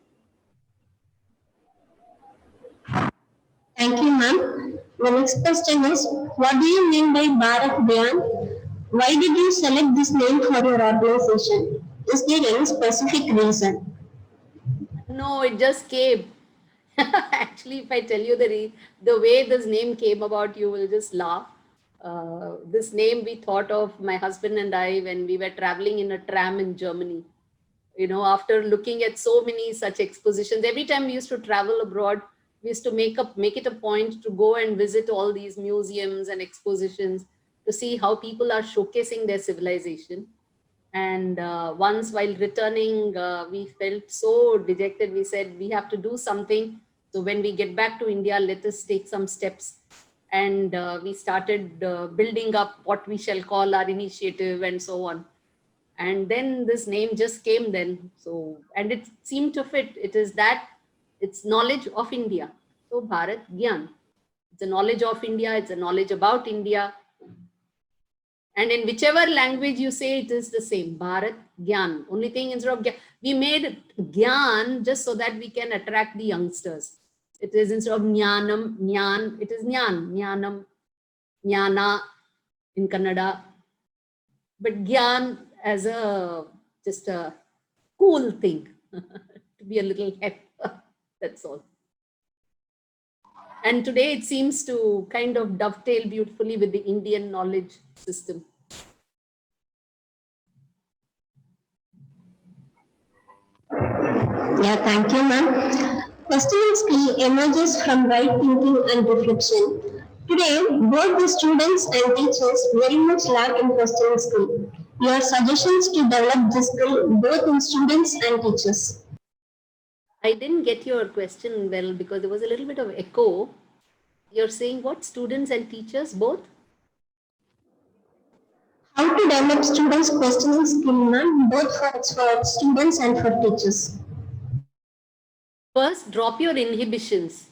K: Thank you, ma'am. The next question is, what do you mean by Bharat Gyan? Why did you select this name for your organization? Is there any specific reason?
A: No, it just came. Actually, if I tell you the way this name came about, you will just laugh. This name we thought of, my husband and I, when we were traveling in a tram in Germany. After looking at so many such expositions, every time we used to travel abroad, we used to make it a point to go and visit all these museums and expositions to see how people are showcasing their civilization. And once while returning, we felt so dejected. We said, we have to do something. So when we get back to India, let us take some steps. And we started building up what we shall call our initiative and so on. And then this name just came then. So, and it seemed to fit. It's knowledge of India. So Bharat Gyan. It's a knowledge of India. It's a knowledge about India. And in whichever language you say, it is the same. Bharat Gyan. Only thing, instead of Gyan, we made Gyan just so that we can attract the youngsters. It is, instead of Jnanam, Jnan, it is Jnan, Jnanam, Jnana in Kannada. But Gyan as just a cool thing to be a little hip. That's all. And today it seems to kind of dovetail beautifully with the Indian knowledge system.
K: Yeah, thank you, ma'am. Questioning skill emerges from right thinking and reflection. Today, both the students and teachers very much lack in questioning skill. Your suggestions to develop this skill both in students and teachers.
A: I didn't get your question well because there was a little bit of echo. You're saying what? Students and teachers both?
K: How to develop students' questioning skill, ma'am, both for students and for teachers.
A: First, drop your inhibitions.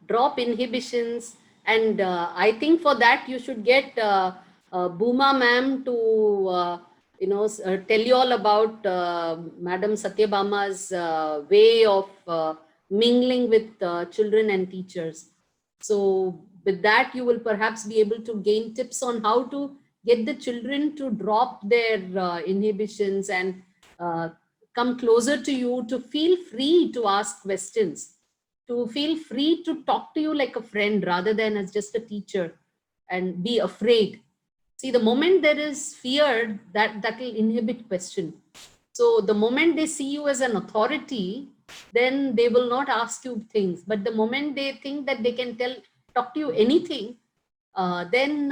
A: Drop inhibitions. And I think for that, you should get Booma ma'am to, tell you all about Madam Satyabama's way of mingling with children and teachers. So with that, you will perhaps be able to gain tips on how to get the children to drop their inhibitions and come closer to you, to feel free to ask questions, to feel free to talk to you like a friend rather than as just a teacher and be afraid. See, the moment there is fear, that will inhibit question. So the moment they see you as an authority, then they will not ask you things. But the moment they think that they can talk to you anything, then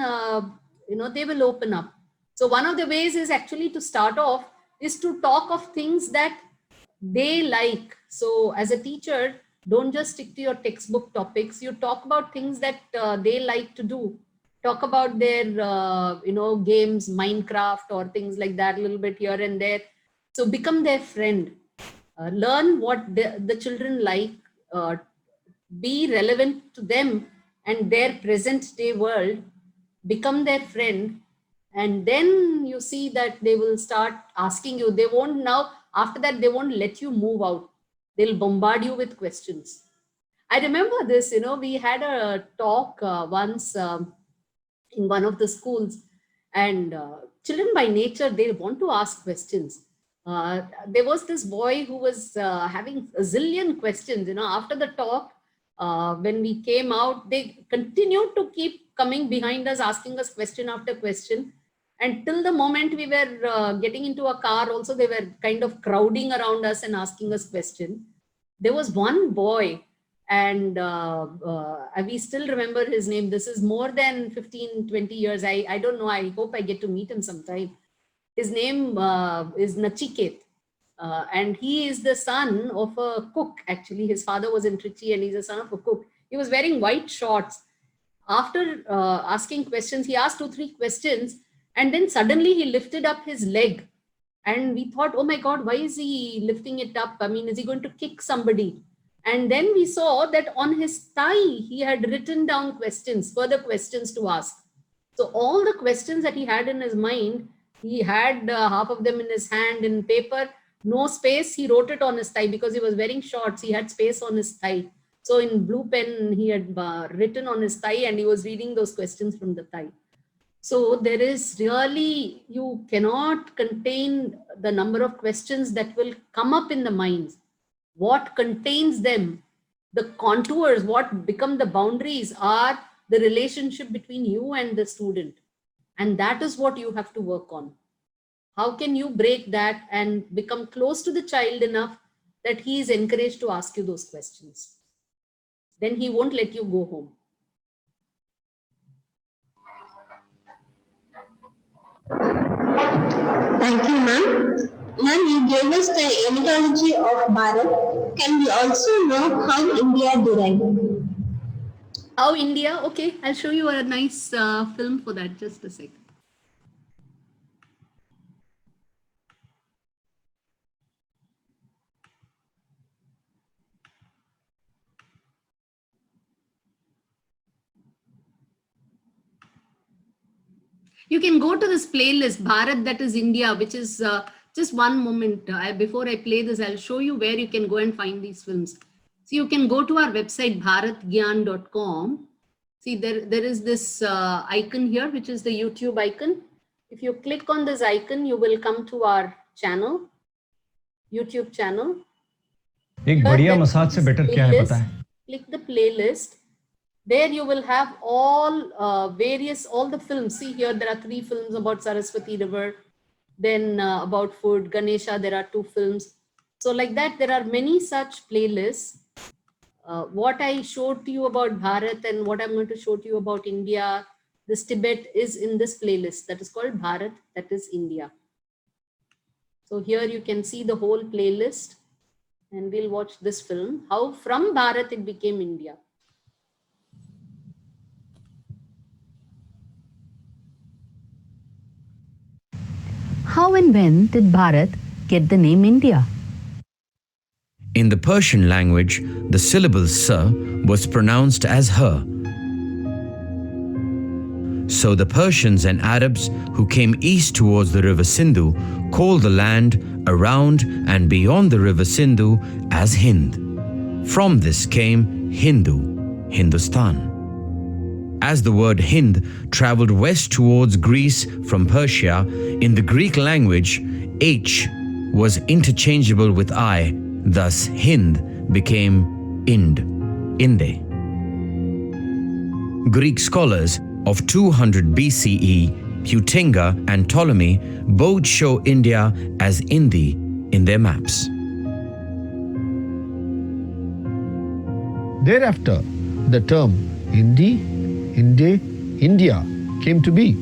A: they will open up. So one of the ways is actually to start off is to talk of things that they like. So as a teacher, don't just stick to your textbook topics. You talk about things that they like to do. Talk about their games, Minecraft or things like that, a little bit here and there. So become their friend. Learn what the children like. Be relevant to them and their present day world. Become their friend. And then you see that they will start asking you. They won't now, after that, they won't let you move out. They'll bombard you with questions. I remember this, we had a talk once in one of the schools, and children by nature, they want to ask questions. There was this boy who was having a zillion questions, after the talk, when we came out, they continued to keep coming behind us, asking us question after question. And till the moment we were getting into a car also, they were kind of crowding around us and asking us questions. There was one boy, and we still remember his name. This is more than 15, 20 years. I don't know. I hope I get to meet him sometime. His name is Nachiket. And he is the son of a cook. Actually, his father was in Trichy and he's the son of a cook. He was wearing white shorts. After asking questions, he asked 2-3 questions. And then suddenly he lifted up his leg and we thought, oh my God, why is he lifting it up? I mean, is he going to kick somebody? And then we saw that on his thigh, he had written down questions, further questions to ask. So all the questions that he had in his mind, he had half of them in his hand in paper, no space. He wrote it on his thigh because he was wearing shorts. He had space on his thigh. So in blue pen, he had written on his thigh and he was reading those questions from the thigh. So there is really, you cannot contain the number of questions that will come up in the minds. What contains them, the contours, what become the boundaries are the relationship between you and the student. And that is what you have to work on. How can you break that and become close to the child enough that he is encouraged to ask you those questions? Then he won't let you go home.
K: Thank you, ma'am. Ma'am, you gave us the etymology of Bharat. Can we also know how India derived?
A: How India? Okay, I'll show you a nice film for that. Just a second. You can go to this playlist, Bharat, that is India, which is just one moment. Before I play this, I'll show you where you can go and find these films. So you can go to our website, bharatgyan.com. See, there is this icon here, which is the YouTube icon. If you click on this icon, you will come to our channel, YouTube channel.
F: एक बढ़िया massage से better क्या है पता है?
A: Click the playlist There you will have all all the films. See here, there are 3 films about Saraswati River. Then about food, Ganesha, there are 2 films. So like that, there are many such playlists. What I showed to you about Bharat and what I'm going to show to you about India, this Tibet is in this playlist that is called Bharat, that is India. So here you can see the whole playlist and we'll watch this film, how from Bharat it became India.
E: How and when did Bharat get the name India?
I: In the Persian language, the syllable sa was pronounced as her. So the Persians and Arabs who came east towards the river Sindhu called the land around and beyond the river Sindhu as Hind. From this came Hindu, Hindustan. As the word Hind traveled west towards Greece from Persia, in the Greek language, H was interchangeable with I, thus Hind became Ind, Inde. Greek scholars of 200 BCE, Huizinga and Ptolemy both show India as Indi in their maps.
H: Thereafter, the term Indi, Inde, India came to be.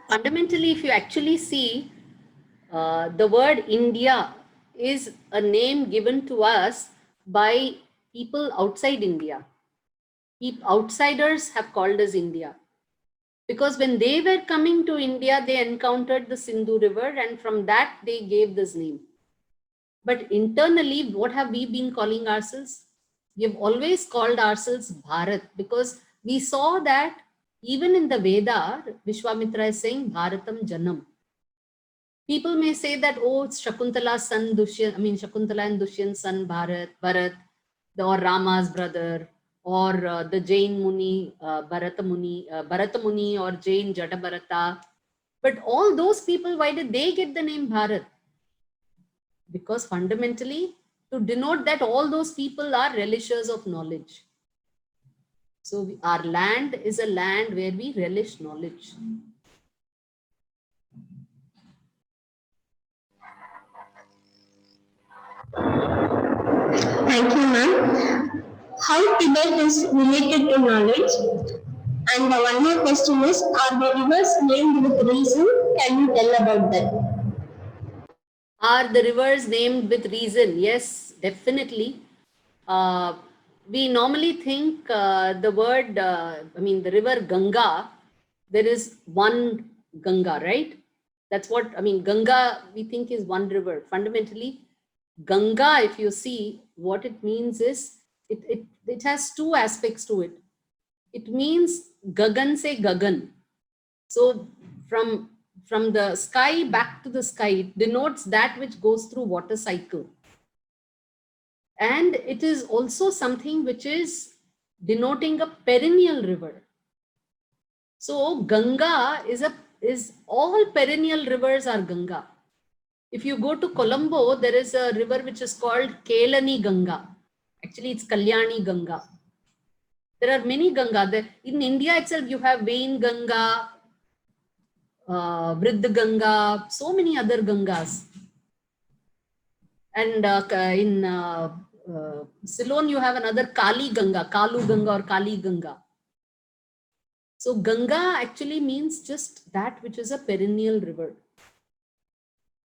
A: Fundamentally, if you actually see, the word India is a name given to us by people outside India. Outsiders have called us India. Because when they were coming to India, they encountered the Sindhu River, and from that they gave this name. But internally, what have we been calling ourselves? We have always called ourselves Bharat, because we saw that even in the Veda, Vishwamitra is saying Bharatam Janam. People may say that, oh, it's Shakuntala's son, Shakuntala and Dushyant's son, Bharat, or Rama's brother, or the Jain Muni, Bharata Muni, or Jain Jata Bharata. But all those people, why did they get the name Bharat? Because fundamentally, to denote that all those people are relishers of knowledge. So our land is a land where we relish knowledge.
K: Thank you, ma'am. How Tibet is related to knowledge? And one more question is, are the rivers named with reason? Can you tell about that?
A: Are the rivers named with reason? Yes, definitely. We normally think the word, the river Ganga, there is one Ganga, right? That's what, Ganga we think is one river. Fundamentally, Ganga, if you see, what it means is, it has 2 aspects to it. It means Gagan se Gagan. So from the sky back to the sky, it denotes that which goes through water cycle. And it is also something which is denoting a perennial river. So Ganga is all perennial rivers are Ganga. If you go to Colombo, there is a river which is called Kelani Ganga. Actually, it's Kalyani Ganga. There are many Ganga. In India itself, you have Vain Ganga, Vriddha Ganga, so many other Gangas. And in Ceylon, you have another Kali Ganga, Kalu Ganga or Kali Ganga. So Ganga actually means just that which is a perennial river,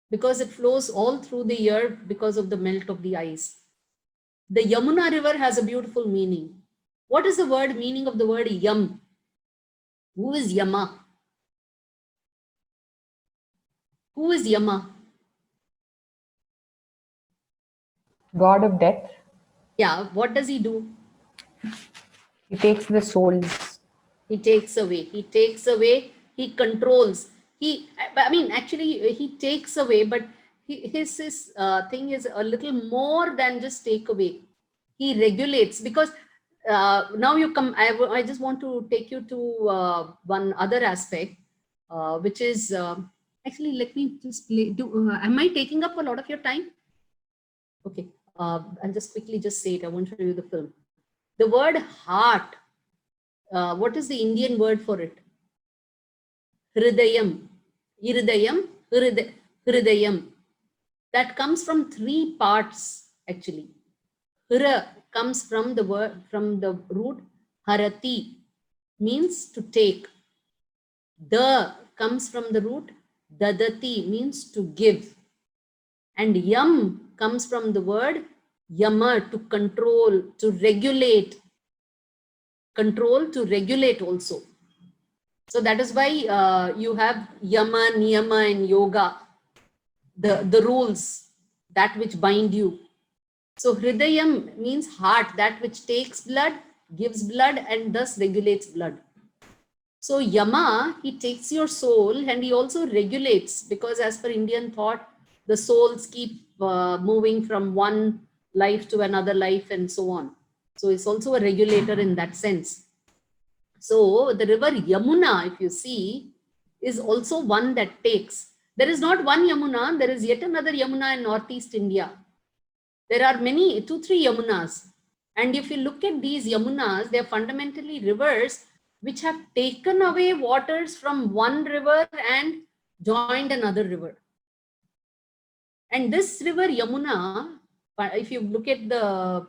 A: because it flows all through the year because of the melt of the ice. The Yamuna river has a beautiful meaning. What is the meaning of the word Yam? Who is Yama? Who is Yama?
L: God of death.
A: Yeah, what does he do?
L: He takes the souls.
A: He takes away. He takes away. He controls. Actually, he takes away, but his thing is a little more than just take away. He regulates, because now you come. I just want to take you to one other aspect, which is actually, let me just play. Am I taking up a lot of your time? Okay, I'll just quickly just say it. I won't show you the film. The word heart, what is the Indian word for it? Hridayam. Iridayam, Hridayam. That comes from three parts actually. Hira comes from the word, from the root harati, means to take. Da comes from the root dadati, means to give. And yam comes from the word yama, to control, to regulate. Control, to regulate also. So that is why you have yama, niyama in yoga, the rules, that which bind you. So hridayam means heart, that which takes blood, gives blood, and thus regulates blood. So yama, he takes your soul and he also regulates, because as per Indian thought, the souls keep moving from one life to another life and so on. So it's also a regulator in that sense. So the river Yamuna, if you see, is also one that takes. There is not one Yamuna, there is yet another Yamuna in Northeast India. There are many, 2-3 Yamunas. And if you look at these Yamunas, they are fundamentally rivers which have taken away waters from one river and joined another river. And this river Yamuna, if you look at the,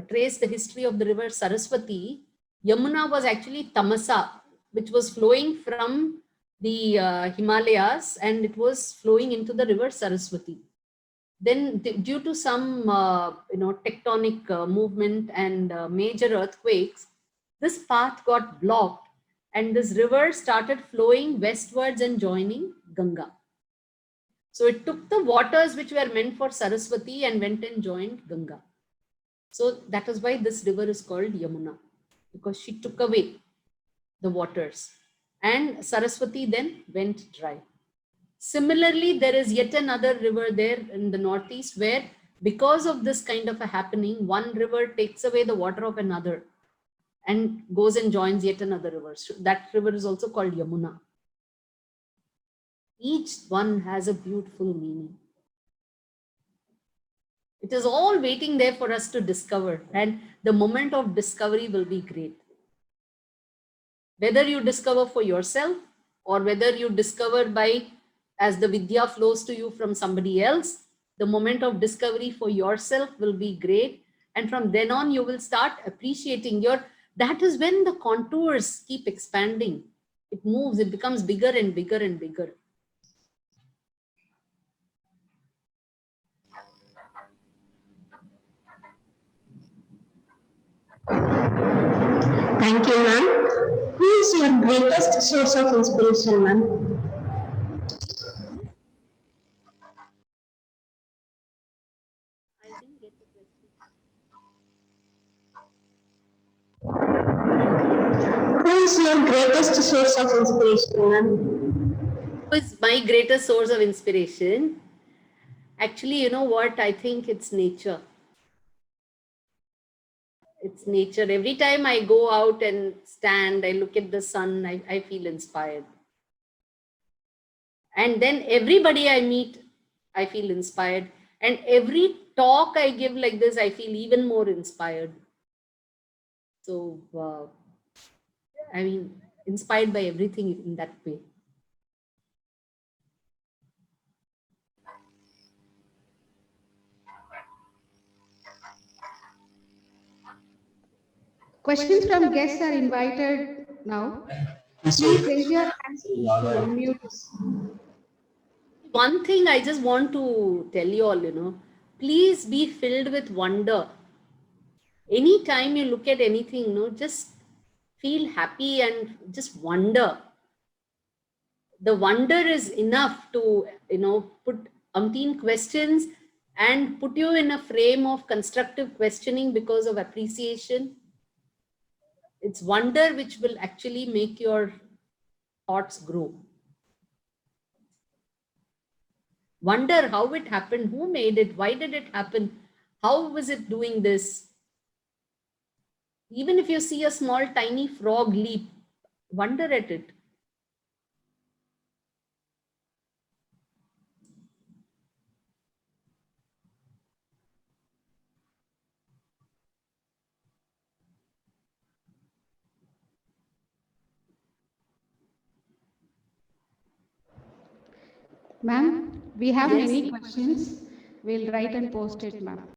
A: trace the history of the river Saraswati, Yamuna was actually Tamasa, which was flowing from the Himalayas, and it was flowing into the river Saraswati. Then due to some tectonic movement and major earthquakes, this path got blocked and this river started flowing westwards and joining Ganga. So it took the waters which were meant for Saraswati and went and joined Ganga. So that is why this river is called Yamuna, because she took away the waters and Saraswati then went dry. Similarly, there is yet another river there in the Northeast where, because of this kind of a happening, one river takes away the water of another and goes and joins yet another river. So that river is also called Yamuna. Each one has a beautiful meaning. It is all waiting there for us to discover, and the moment of discovery will be great. Whether you discover for yourself or whether you discover by, as the Vidya flows to you from somebody else, the moment of discovery for yourself will be great. And from then on, you will start appreciating that is when the contours keep expanding. It moves, it becomes bigger and bigger and bigger.
K: Thank you, ma'am. Who is your greatest source of inspiration, ma'am? Who is your greatest source of inspiration, ma'am?
A: Who is my greatest source of inspiration? Actually, you know what? I think it's nature. It's nature. Every time I go out and stand, I look at the sun, I feel inspired. And then everybody I meet, I feel inspired. And every talk I give like this, I feel even more inspired. So, I mean, inspired by everything in that way.
J: Questions from guests are invited now. Please raise your hands to unmute.
A: One thing I just want to tell you all, please be filled with wonder. Anytime you look at anything, just feel happy and just wonder. The wonder is enough to, put umpteen questions and put you in a frame of constructive questioning because of appreciation. It's wonder which will actually make your thoughts grow. Wonder how it happened, who made it, why did it happen, how was it doing this? Even if you see a small tiny frog leap, wonder at it.
J: Ma'am, we have
A: Yes.
J: many questions. We'll write and post it, ma'am.